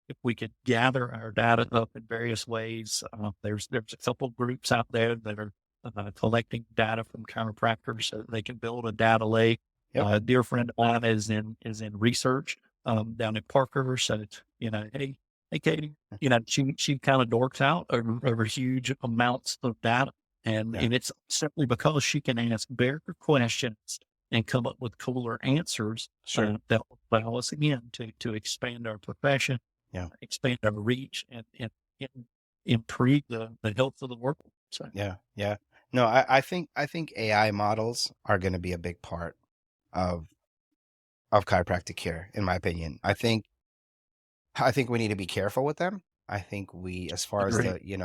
if we could gather our data up in various ways, there's a couple groups out there that are collecting data from chiropractors so that they can build a data lake. Yep. A dear friend of mine is in research down in Parker. So, hey, Katie, she kind of dorks out over huge amounts of data. And Yeah. it's simply because she can ask better questions and come up with cooler answers Sure. that will allow us again to expand our profession, Yeah. expand our reach, and improve the health of the world. So, Yeah. Yeah. No, I think AI models are going to be a big part of chiropractic care, in my opinion. I think we need to be careful with them. I think we, as far as agree.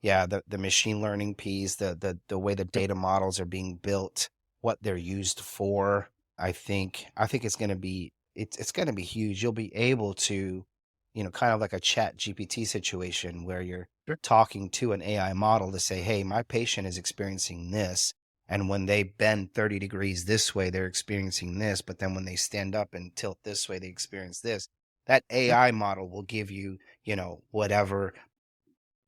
the machine learning piece, the way the data models are being built, what they're used for, I think it's going to be huge. You'll be able to, kind of like a chat GPT situation where you're Sure. talking to an AI model to say, hey, my patient is experiencing this. And when they bend 30 degrees this way, they're experiencing this. But then when they stand up and tilt this way, they experience this. That Yep. AI model will give you, whatever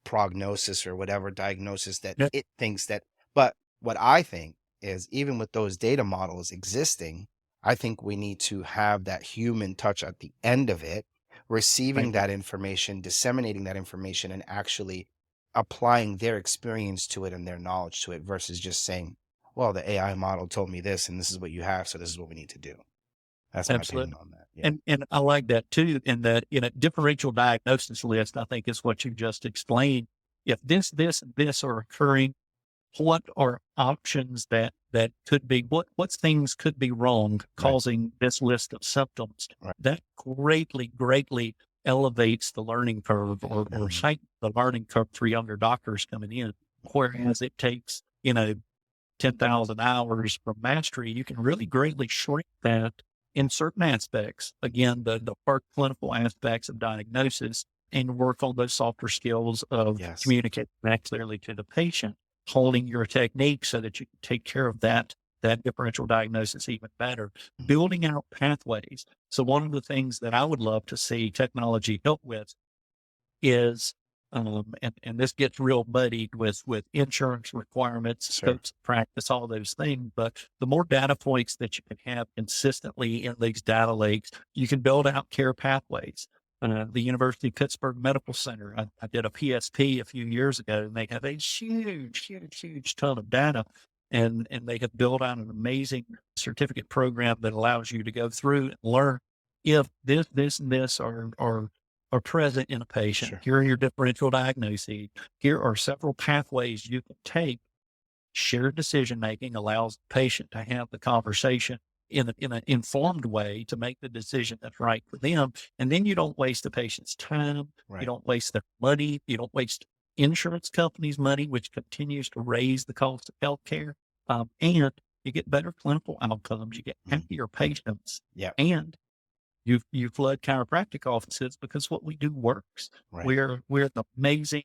prognosis or whatever diagnosis that Yep. it thinks that. But what I think is, even with those data models existing, I think we need to have that human touch at the end of it, receiving Right. that information, disseminating that information, and actually applying their experience to it and their knowledge to it versus just saying, well, the AI model told me this and this is what you have, so this is what we need to do. That's my opinion Absolutely. on that. Yeah. And I like that too. In that, differential diagnosis list, I think is what you just explained. If this, and this are occurring, what are options that could be, what things could be wrong Right. causing this list of symptoms? Right. That greatly elevates the learning curve or Mhm. heightens the learning curve for younger doctors coming in. Whereas it takes, 10,000 hours from mastery, you can really greatly shrink that in certain aspects. Again, the hard clinical aspects of diagnosis, and work on those softer skills of Yes. communicating back clearly to the patient, holding your technique so that you can take care of that differential diagnosis even better, Mhm. building out pathways. So one of the things that I would love to see technology help with is, and this gets real muddied with insurance requirements, Sure. scopes of practice, all those things. But the more data points that you can have consistently in these data lakes, you can build out care pathways. The University of Pittsburgh Medical Center, I did a PSP a few years ago, and they have a huge ton of data. And they have built out an amazing certificate program that allows you to go through and learn if this, and this are present in a patient. Sure. Here are your differential diagnoses. Here are several pathways you can take. Shared decision making allows the patient to have the conversation in an informed way to make the decision that's right for them. And then you don't waste the patient's time. You Right. don't waste their money. You don't waste insurance companies' money, which continues to raise the cost of healthcare. And you get better clinical outcomes. You get Mhm. happier patients, Yeah. and you flood chiropractic offices because what we do works. Right. We're the amazing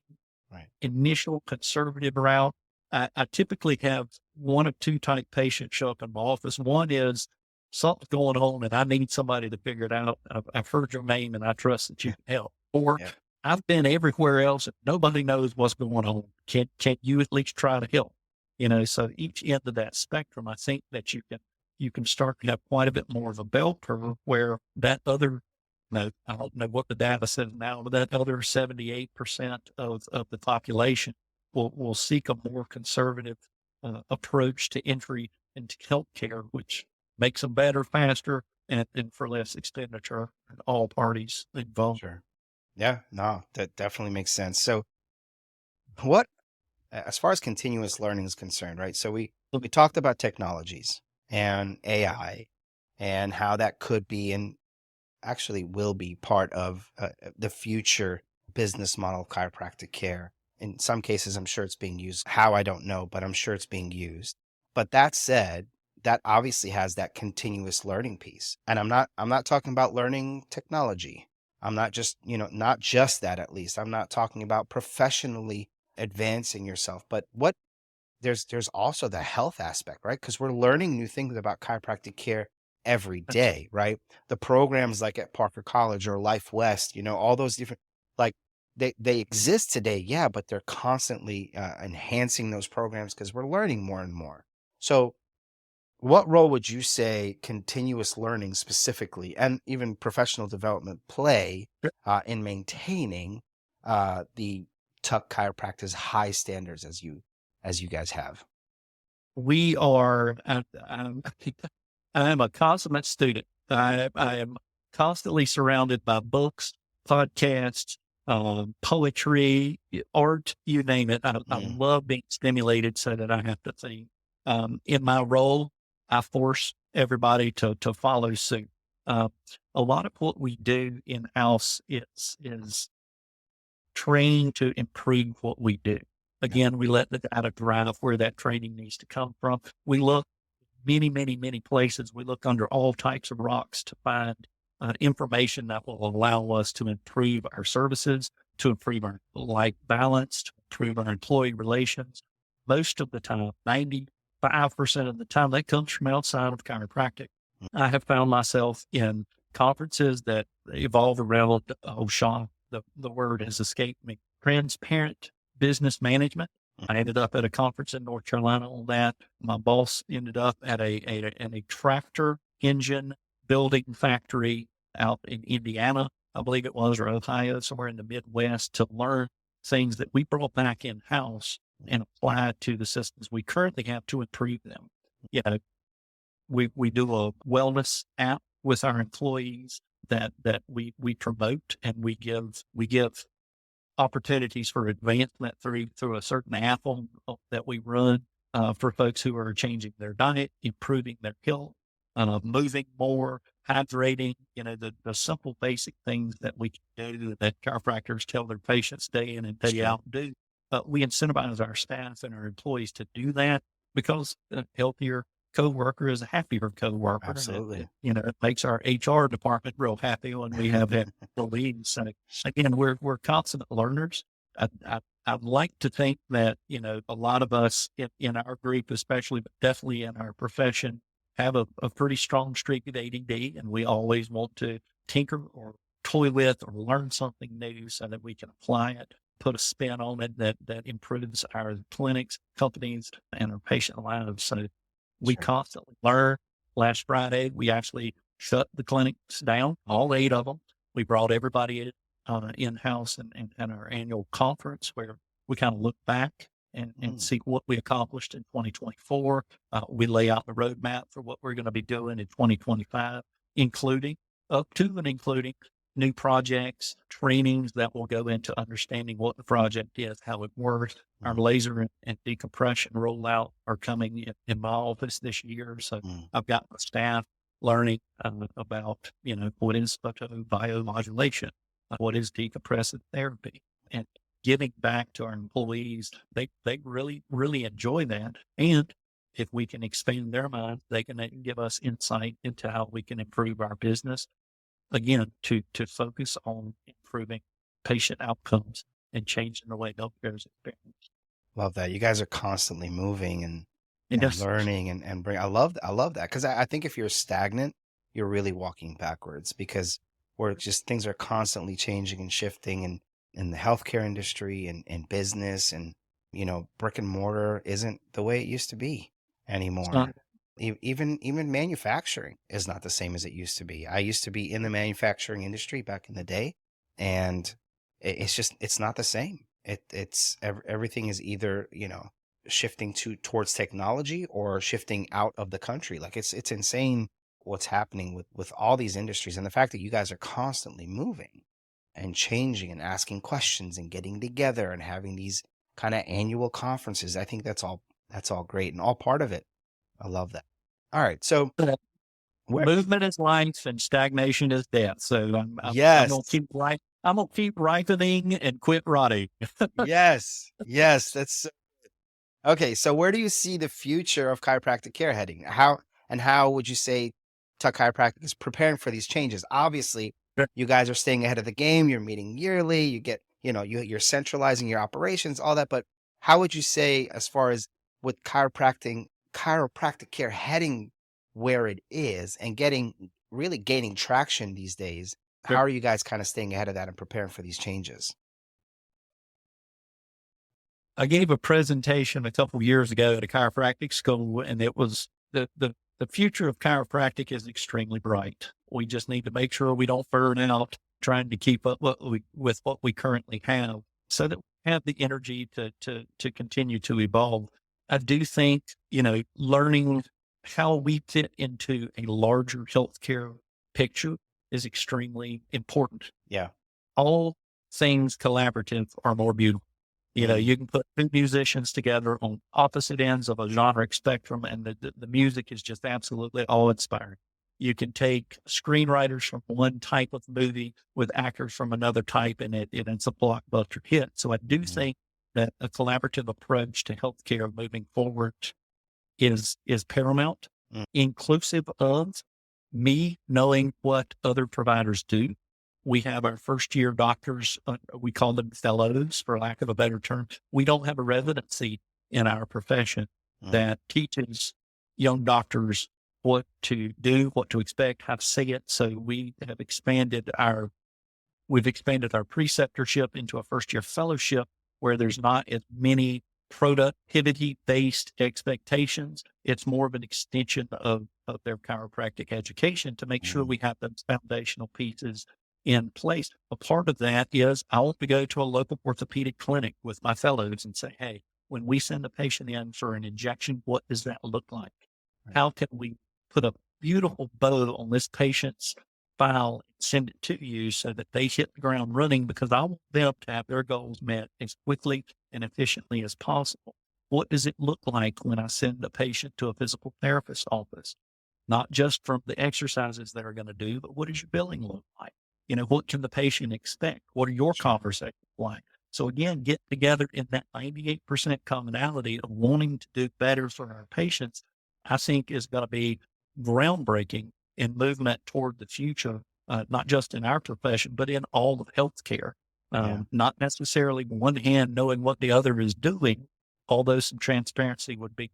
Right. initial conservative route. I typically have one of two type patients show up in my office. One is something's going on and I need somebody to figure it out. I've heard your name and I trust that you can help. Or Yeah. I've been everywhere else and nobody knows what's going on. Can you at least try to help? So each end of that spectrum, I think that you can start to have quite a bit more of a bell curve where that other, no, I don't know what the data says now, but that other 78% of the population will seek a more conservative approach to entry into healthcare, which makes them better, faster, and for less expenditure in all parties involved. Sure. Yeah. No, that definitely makes sense. So, what, as far as continuous learning is concerned, right? So we talked about technologies and AI and how that could be and actually will be part of the future business model of chiropractic care. In some cases, I'm sure it's being used. How, I don't know, but I'm sure it's being used. But that said, that obviously has that continuous learning piece. And I'm not talking about learning technology. I'm not just, not just that, at least. I'm not talking about professionally advancing yourself, but there's also the health aspect, right? Because we're learning new things about chiropractic care every That's day, right? The programs like at Parker College or Life West, all those different, like, they exist today, yeah, but they're constantly enhancing those programs because we're learning more and more. So what role would you say continuous learning specifically, and even professional development, play in maintaining the Tuck Chiropractor's high standards as you guys have? we are, I am a consummate student. I am constantly surrounded by books, podcasts, poetry, art, you name it. I Mm, love being stimulated so that I have to think. In my role, I force everybody to follow suit. Uh, a lot of what we do in house is train to improve what we do. yeah, Again, we let the data drive where that training needs to come from. We look many, many, many places. We look under all types of rocks to find information that will allow us to improve our services, to improve our life balance, to improve our employee relations. Most of the time, 95% of the time, that comes from outside of chiropractic. mm, I have found myself in conferences that evolve around, oh, Sean, the word has escaped me, transparent business management. mm, I ended up at a conference in North Carolina on that. My boss ended up at a tractor engine building factory out in Indiana, I believe it was, or Ohio, somewhere in the Midwest, to learn things that we brought back in house and applied to the systems we currently have to improve them. You know, we do a wellness app with our employees that we promote, and we give opportunities for advancement through a certain app that we run for folks who are changing their diet, improving their health, moving more, hydrating, the simple basic things that we can do that chiropractors tell their patients day in and day sure, out do. We incentivize our staff and our employees to do that because a healthier coworker is a happier coworker, and absolutely. it makes our HR department real happy when we have that lead. So again, we're consummate learners. I'd like to think that, a lot of us in our group, especially, but definitely in our profession, have a pretty strong streak of ADD, and we always want to tinker or toy with or learn something new so that we can apply it, put a spin on it that improves our clinics, companies, and our patient lives. So we Sure. constantly learn. Last Friday, we actually shut the clinics down, all 8 of them. We brought everybody in-house and our annual conference where we kind of look back and Mm, see what we accomplished in 2024. We lay out the roadmap for what we're going to be doing in 2025, including up to and including new projects, trainings that will go into understanding what the project is, how it works. Our mm, laser and decompression rollout are coming in my office this year. So mm. I've got my staff learning about, what is photobiomodulation, what is decompressive therapy, and giving back to our employees. They really, really enjoy that. And if we can expand their minds, they can give us insight into how we can improve our business. Again, to focus on improving patient outcomes and changing the way healthcare is experienced. Love that. You guys are constantly moving and And and that's learning and bring. I love that because I think if you're stagnant, you're really walking backwards because we're just things are constantly changing and shifting in the healthcare industry and business and brick and mortar isn't the way it used to be it's not anymore. Even manufacturing is not the same as it used to be. I used to be in the manufacturing industry back in the day, and it's not the same. Everything is either shifting towards technology or shifting out of the country. Like it's insane what's happening with all these industries, and the fact that you guys are constantly moving and changing and asking questions and getting together and having these kind of annual conferences. I think that's all great and all part of it. I love that. All right. So where movement is life and stagnation is death. So I'm gonna yes. keep right. I'm gonna keep ripening and quit rotting. Yes. Yes. That's Okay, so where do you see the future of chiropractic care heading? How would you say Tuck Chiropractic is preparing for these changes? Obviously, Sure. you guys are staying ahead of the game. You're meeting yearly. You're centralizing your operations, all that. But how would you say, as far as with chiropractic care heading where it is and really gaining traction these days? How Sure. are you guys kind of staying ahead of that and preparing for these changes? I gave a presentation a couple years ago at a chiropractic school, and it was the future of chiropractic is extremely bright. We just need to make sure we don't burn out trying to keep up with what we currently have, so that we have the energy to continue to evolve. I do think, learning how we fit into a larger healthcare picture is extremely important. Yeah. All things collaborative are more beautiful. Mm, You can put two musicians together on opposite ends of a genre spectrum, and the music is just absolutely awe inspiring. You can take screenwriters from one type of movie with actors from another type, and it's a blockbuster hit. So I do mm, think that a collaborative approach to healthcare moving forward is paramount, mm, inclusive of me knowing what other providers do. We have our first year doctors, we call them fellows for lack of a better term. We don't have a residency in our profession mm. that teaches young doctors what to do, what to expect, how to say it. So we've expanded our preceptorship into a first year fellowship where there's not as many productivity based expectations. It's more of an extension of their chiropractic education to make sure Mm, we have those foundational pieces in place. A part of that is I want to go to a local orthopedic clinic with my fellows and say, hey, when we send a patient in for an injection, what does that look like? right. How can we put a beautiful bow on this patient's file and send it to you so that they hit the ground running, because I want them to have their goals met as quickly and efficiently as possible. What does it look like when I send a patient to a physical therapist office? Not just from the exercises they're going to do, but what does your billing look like? What can the patient expect? What are your Sure. conversations like? So again, get together in that 98% commonality of wanting to do better for our patients, I think is going to be groundbreaking in movement toward the future, not just in our profession, but in all of healthcare. Yeah. Not necessarily one hand knowing what the other is doing, although some transparency would be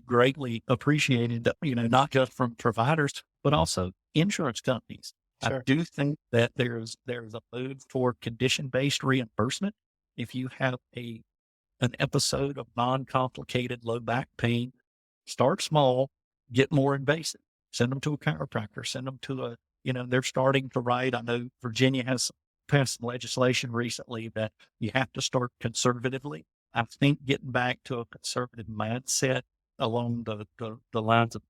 greatly appreciated, not just from providers, but also insurance companies. I Sure. do think that there's a move toward condition-based reimbursement. If you have an episode of non-complicated low back pain, start small, get more invasive. Send them to a chiropractor, send them to they're starting to write. I know Virginia has passed some legislation recently that you have to start conservatively. I think getting back to a conservative mindset along the lines of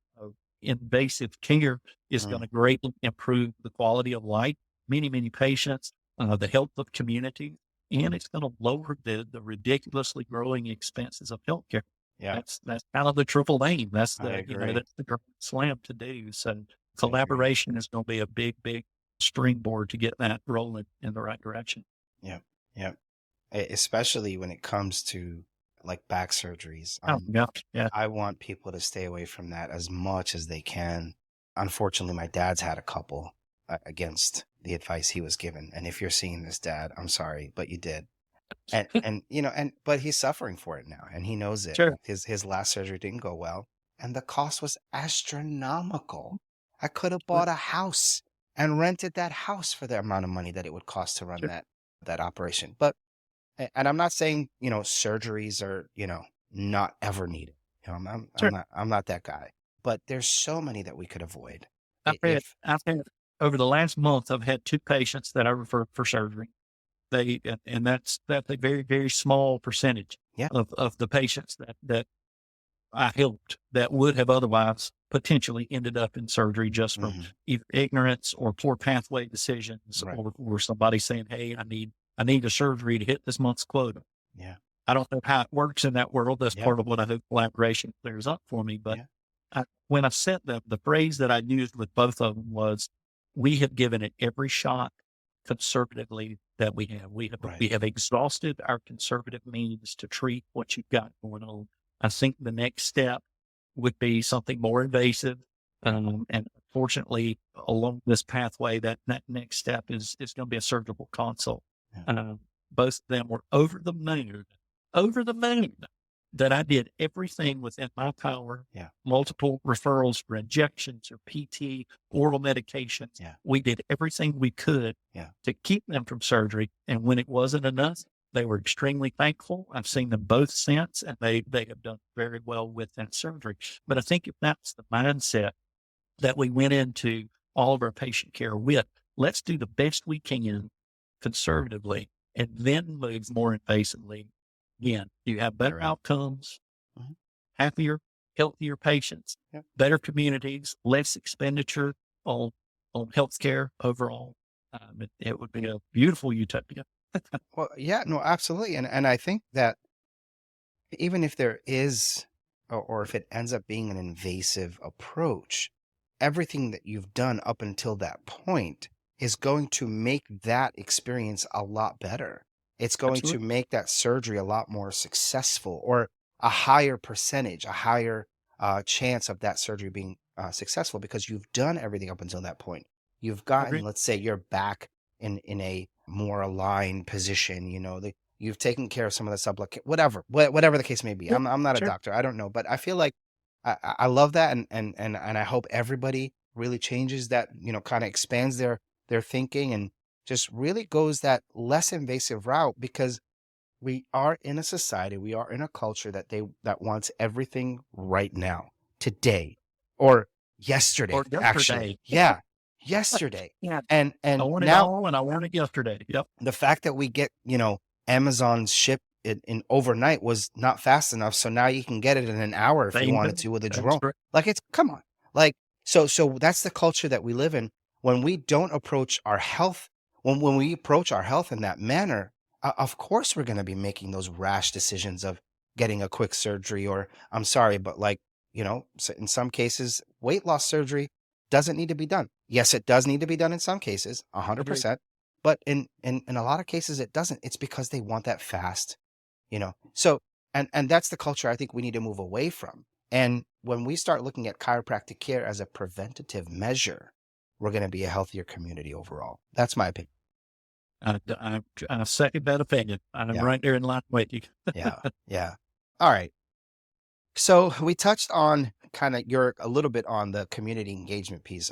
invasive care is going Mm, to greatly improve the quality of life, many patients, the health of community, and it's going to lower the ridiculously growing expenses of healthcare. yeah, That's kind of the triple aim. I agree. That's the grand slam to do. So I agree. collaboration is going to be a big springboard to get that rolling in the right direction. Yeah. Yeah. Especially when it comes to like back surgeries. Oh, yeah, yeah, I want people to stay away from that as much as they can. Unfortunately, my dad's had a couple against the advice he was given. And if you're seeing this, Dad, I'm sorry, but you did. But he's suffering for it now, and he knows it. sure, His last surgery didn't go well, and the cost was astronomical. I could have well, bought a house and rented that house for the amount of money that it would cost to run sure, that operation. But and I'm not saying, surgeries are, not ever needed. sure. I'm not that guy. But there's so many that we could avoid. If I've had over the last month, I've had two patients that I referred for surgery. And that's a very small percentage Yeah. of the patients that I helped that would have otherwise potentially ended up in surgery just from Mhm. either ignorance or poor pathway decisions, Right. or somebody saying, hey, I need a surgery to hit this month's quota. Yeah. I don't know how it works in that world. That's Yeah. part of what I hope collaboration clears up for me. But Yeah. when I said the phrase that I used with both of them was, we have given it every shot conservatively that we have. We Right. have exhausted our conservative means to treat what you've got going on. I think the next step would be something more invasive. And fortunately, along this pathway, that next step is going to be a surgical consult. Yeah. Both of them were over the moon that I did everything within my power. Yeah. Multiple referrals for injections or PT, oral medications. Yeah. We did everything we could to keep them from surgery. And when it wasn't enough, they were extremely thankful. I've seen them both since, and they have done very well with that surgery. But I think if that's the mindset that we went into all of our patient care with, let's do the best we can conservatively and then move more invasively. Again, you have better outcomes, happier, healthier patients, better communities, less expenditure on healthcare overall. It would be a beautiful utopia. Well, yeah, no, absolutely. And I think that even if there is, or if it ends up being an invasive approach, everything that you've done up until that point is going to make that experience a lot better. It's going to make that surgery a lot more successful, or a higher percentage, a higher chance of that surgery being successful, because you've done everything up until that point. You've gotten, let's say, you're back in a more aligned position. You've taken care of some of the whatever the case may be. I'm not a doctor. I don't know, but I feel like I love that, and I hope everybody really changes that. Kind of expands their thinking and just really goes that less invasive route, because we are in a society, we are in a culture that wants everything right now, today, or yesterday. Actually, yeah, yesterday. And I want it now, all, and I want it yesterday. Yep. The fact that we get Amazon ship in overnight was not fast enough, so now you can get it in an hour if you wanted to with a drone. Like, it's, come on, like, so that's the culture that we live in. When we don't approach our health, when we approach our health in that manner, of course we're going to be making those rash decisions of getting a quick surgery, or, I'm sorry, but in some cases, weight loss surgery doesn't need to be done. Yes, it does need to be done in some cases, 100%. But in a lot of cases, it doesn't. It's because they want that fast, So, and that's the culture I think we need to move away from. And when we start looking at chiropractic care as a preventative measure, we're going to be a healthier community overall. That's my opinion. I second that opinion. I'm right there in line with you. Yeah. All right. So we touched on a little bit on the community engagement piece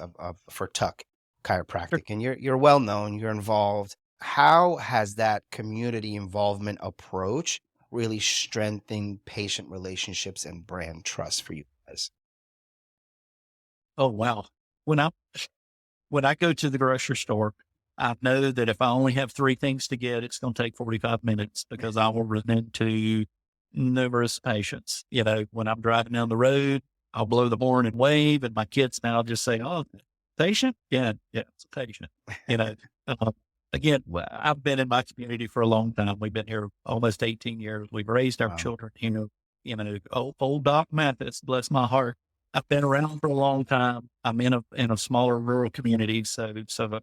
for Tuck Chiropractic, and you're well known, you're involved. How has that community involvement approach really strengthened patient relationships and brand trust for you guys? Oh, wow. When I go to the grocery store, I know that if I only have 3 things to get, it's going to take 45 minutes, because I will run into numerous patients. When I'm driving down the road, I'll blow the horn and wave, and my kids now just say, "Oh, patient? Yeah, it's a patient." Again, I've been in my community for a long time. We've been here almost 18 years. We've raised our children here. Old Doc Matthis, bless my heart. I've been around for a long time. I'm in a smaller rural community, so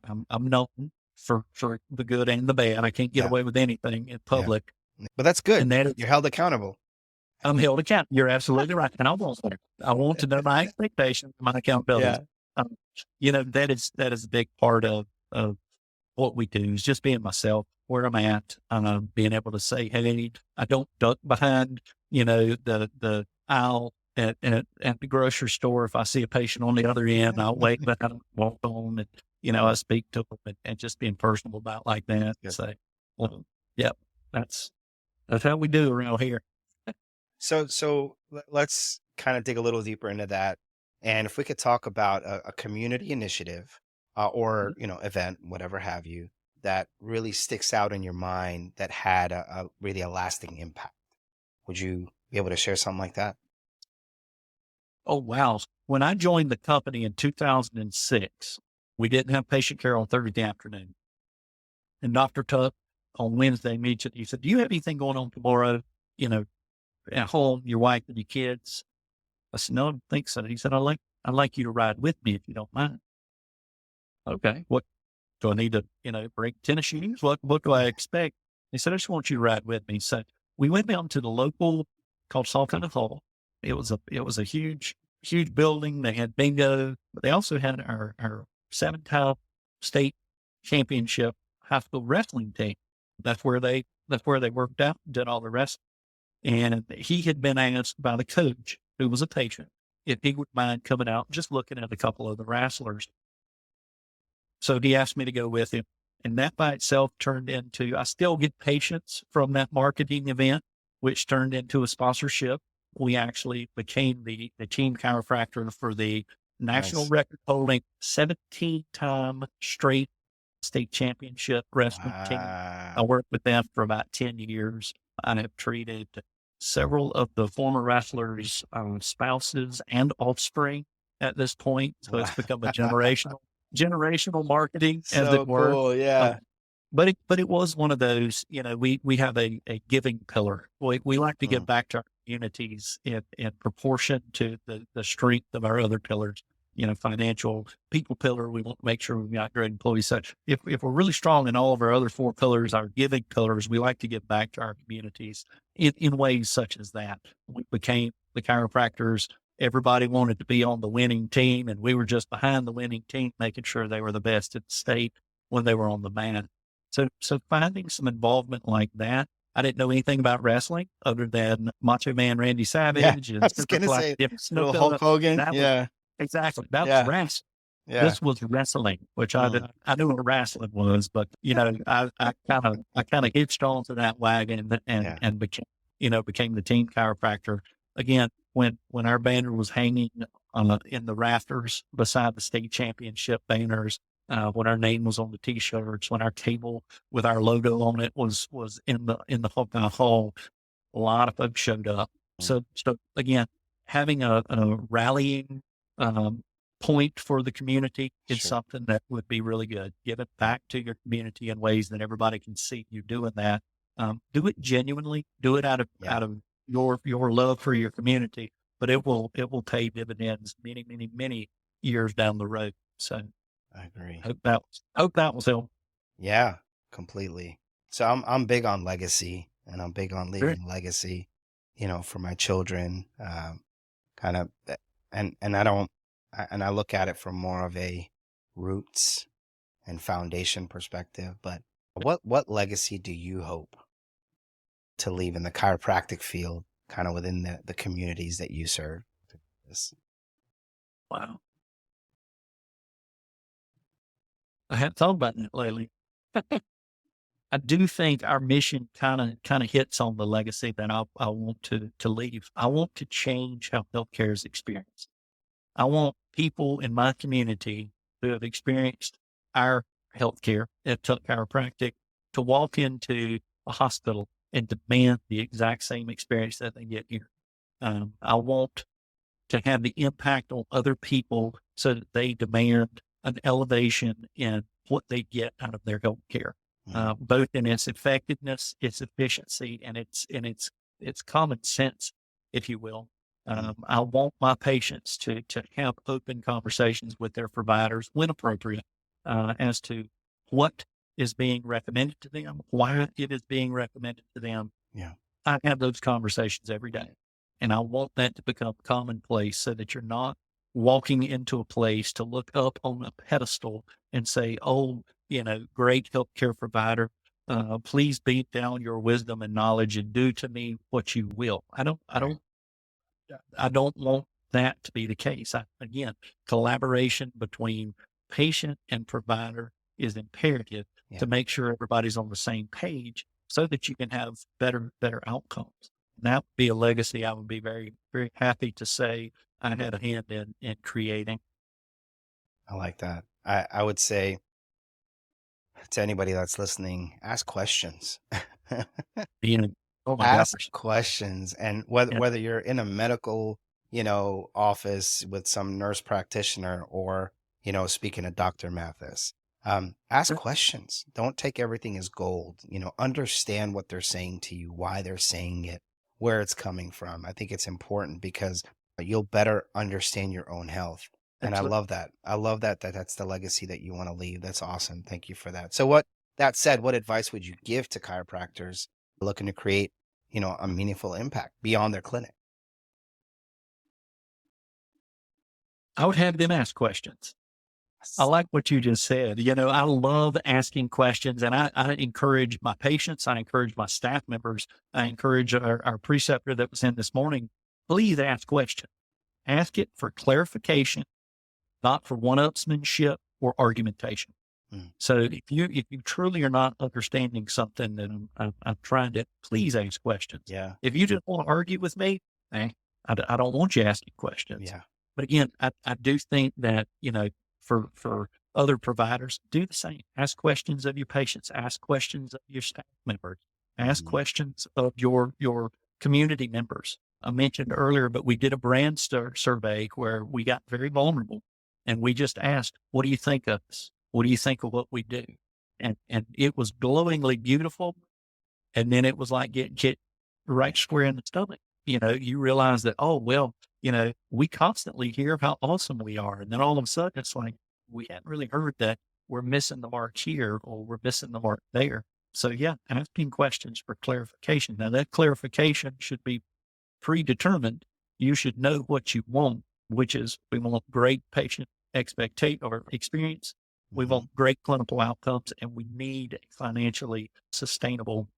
I'm known for the good and the bad. I can't get away with anything in public. But that's good. And you're held accountable. I'm held accountable. You're absolutely right. And I want to know my expectations, my accountability. That is a big part of what we do, is just being myself, where I'm at, being able to say, "Hey, I don't duck behind, the aisle at the grocery store. If I see a patient on the other end, I'll wait behind them, walk on, and, I speak to them, and just being personable about like that. Good. Say, well, yep, that's how we do around here." So let's kind of dig a little deeper into that. And if we could talk about a community initiative, or, event, whatever have you, that really sticks out in your mind, that had a really a lasting impact. Would you be able to share something like that? Oh, wow. When I joined the company in 2006, we didn't have patient care on Thursday afternoon. And Dr. Tuck on Wednesday meets it. He said, "Do you have anything going on tomorrow, at home, your wife and your kids?" I said, "No, I don't think so." He said, I'd like you to ride with me if you don't mind." Okay. What do I need to, bring tennis shoes? What do I expect? He said, "I just want you to ride with me." So we went down to the local called Salton Hall. It was a huge building. They had bingo, but they also had our 7-time state championship high school wrestling team. That's where they worked out, did all the wrestling. And he had been asked by the coach, who was a patient, if he would mind coming out, just looking at a couple of the wrestlers. So he asked me to go with him. And that by itself turned into, I still get patients from that marketing event, which turned into a sponsorship. We actually became the team chiropractor for the national record holding 17-time straight state championship wrestling team. I worked with them for about 10 years. I have treated several of the former wrestlers' spouses and offspring at this point. So it's become a generational marketing, as it were. Cool, yeah. But it was one of those, we have a giving pillar. We like to give back to our communities in proportion to the strength of our other pillars. Financial, people pillar, we want to make sure we've got great employees. So if we're really strong in all of our other 4 pillars, our giving pillars, we like to give back to our communities in ways such as that. We became the chiropractors. Everybody wanted to be on the winning team, and we were just behind the winning team, making sure they were the best in the state when they were on the mat. So finding some involvement like that. I didn't know anything about wrestling other than Macho Man Randy Savage. I was going to say, little Hulk Hogan. Exactly. That was wrestling. Yeah. This was wrestling, which I knew what wrestling was, but I kind of hitched onto that wagon and became the team chiropractor. Again, when our banner was hanging in the rafters beside the state championship banners, when our name was on the T-shirts, when our table with our logo on it was in the Hawkeye Hall, a lot of folks showed up. So again, having a rallying point for the community is something that would be really good. Give it back to your community in ways that everybody can see you doing that. Do it genuinely. Do it out of your love for your community, but it will pay dividends many years down the road. So I agree. Hope that was helpful. Yeah, completely. So I'm big on legacy, and I'm big on leaving legacy, for my children. And I look at it from more of a roots and foundation perspective. But what legacy do you hope to leave in the chiropractic field, kind of within the communities that you serve? Wow. I hadn't thought about that lately. I do think our mission kind of hits on the legacy that I want to leave. I want to change how healthcare is experienced. I want people in my community who have experienced our healthcare at Tuck Chiropractic to walk into a hospital and demand the exact same experience that they get here. I want to have the impact on other people so that they demand an elevation in what they get out of their healthcare, both in its effectiveness, its efficiency, and its common sense, if you will. I want my patients to have open conversations with their providers when appropriate, as to what is being recommended to them, why it is being recommended to them. Yeah. I have those conversations every day, and I want that to become commonplace so that you're not walking into a place to look up on a pedestal and say, oh, great healthcare provider, please beat down your wisdom and knowledge and do to me what you will. I don't want that to be the case. Again, collaboration between patient and provider is imperative to make sure everybody's on the same page so that you can have better outcomes. And that would be a legacy I would be very, very happy to say I had a hand in creating. I like that. I would say to anybody that's listening, ask questions. Oh my Ask gosh. questions, and whether you're in a medical, office with some nurse practitioner or, speaking to Dr. Matthis, ask questions. Don't take everything as gold. Understand what they're saying to you, why they're saying it, where it's coming from. I think it's important because you'll better understand your own health. And I love that. I love that that's the legacy that you want to leave. That's awesome. Thank you for that. So that said, what advice would you give to chiropractors looking to create a meaningful impact beyond their clinic? I would have them ask questions. I like what you just said. I love asking questions, and I encourage my patients. I encourage my staff members. I encourage our preceptor that was in this morning. Please ask questions. Ask it for clarification, not for one-upsmanship or argumentation. Mm. So if you truly are not understanding something that I'm trying to, please ask questions. Yeah. If you just want to argue with me, I don't want you asking questions. Yeah. But again, I do think that, for other providers, do the same. Ask questions of your patients, ask questions of your staff members, ask Mhm. questions of your community members. I mentioned earlier, but we did a brand survey where we got very vulnerable and we just asked, what do you think of us? What do you think of what we do? And it was glowingly beautiful. And then it was like getting hit right square in the stomach. You realize that, oh, well, we constantly hear how awesome we are. And then all of a sudden it's like, we hadn't really heard that we're missing the mark here or we're missing the mark there. So yeah, asking questions for clarification. Now that clarification should be predetermined. You should know what you want, which is we want great patient expectation or experience. We Mhm. want great clinical outcomes, and we need a financially sustainable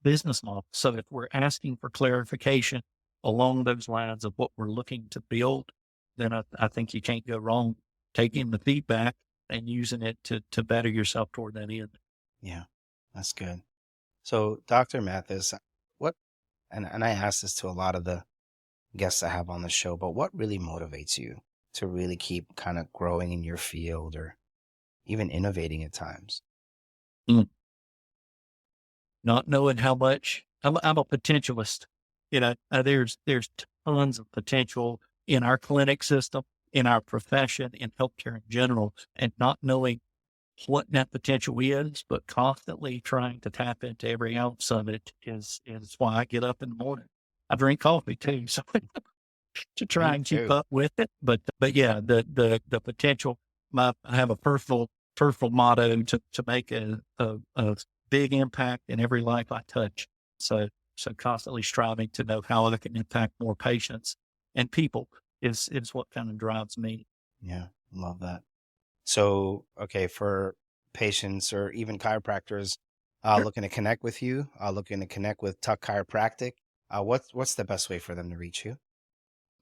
business model. So if we're asking for clarification along those lines of what we're looking to build, then I think you can't go wrong taking the feedback and using it to better yourself toward that end. Yeah, that's good. So, Dr. Matthis, what, and I ask this to a lot of the guests I have on the show, but what really motivates you to really keep kind of growing in your field or even innovating at times? Mm. Not knowing how much I'm a potentialist. There's tons of potential in our clinic system, in our profession, in healthcare in general, and not knowing what that potential is, but constantly trying to tap into every ounce of it is why I get up in the morning. I drink coffee too, so to try Me and keep too. up with it. But yeah, the potential. I have a personal motto to make a big impact in every life I touch. So constantly striving to know how I can impact more patients and people is what kind of drives me. Yeah, love that. So, okay, for patients or even chiropractors Sure. looking to connect with you, looking to connect with Tuck Chiropractic, what's the best way for them to reach you?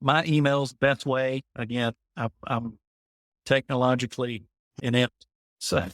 My email's best way. Again, I'm technologically inept, so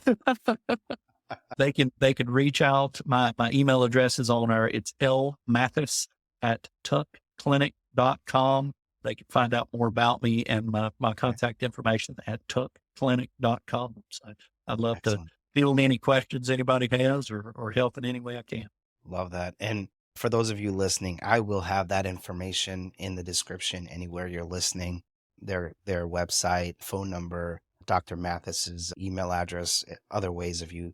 they can reach out. My email address is on our. It's lmatthis at tuckclinic.com. They can find out more about me and my Okay, contact information at tuckclinic.com. So I'd love to excellent. field any questions anybody has or help in any way I can. Love that. And for those of you listening, I will have that information in the description anywhere you're listening. Their website, phone number, Dr. Mathis's email address, other ways of you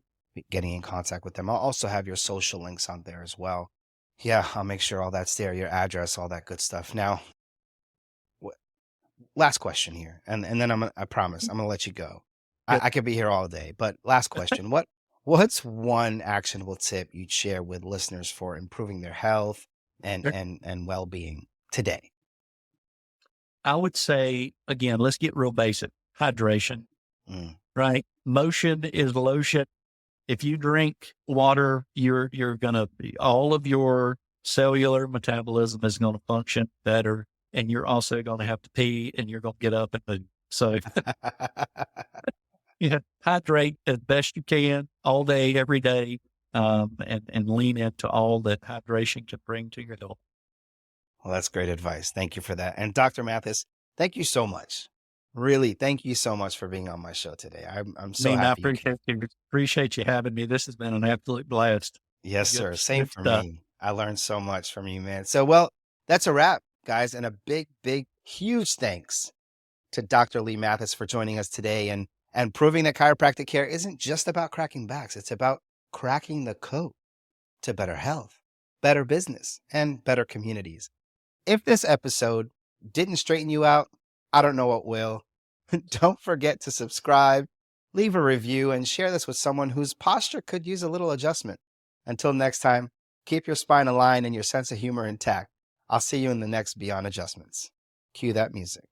getting in contact with them. I'll also have your social links on there as well. Yeah, I'll make sure all that's there, your address, all that good stuff. Now, wh- last question here, and then I promise I'm gonna let you go. Good. I could be here all day, but last question: what's one actionable tip you'd share with listeners for improving their health and well being today? I would say, again, let's get real basic. Hydration, Mm. right? Motion is lotion. If you drink water, you're gonna be all of your cellular metabolism is gonna function better, and you're also gonna have to pee, and you're gonna get up and move. So yeah, hydrate as best you can all day, every day, and lean into all that hydration can bring to your health. Well, that's great advice. Thank you for that. And Dr. Mathis, thank you so much. Really, thank you so much for being on my show today. I'm I so mean, I happy you came. appreciate you having me. This has been an absolute blast. Yes, Good, sir. Same good for stuff. me. I learned so much from you, man. So, well, that's a wrap, guys. And a big, huge thanks to Dr. Lee Mathis for joining us today and proving that chiropractic care isn't just about cracking backs. It's about cracking the code to better health, better business, and better communities. If this episode didn't straighten you out, I don't know what will. Don't forget to subscribe, leave a review, and share this with someone whose posture could use a little adjustment. Until next time, Keep your spine aligned and your sense of humor intact. I'll see you in the next Beyond Adjustments. Cue that music.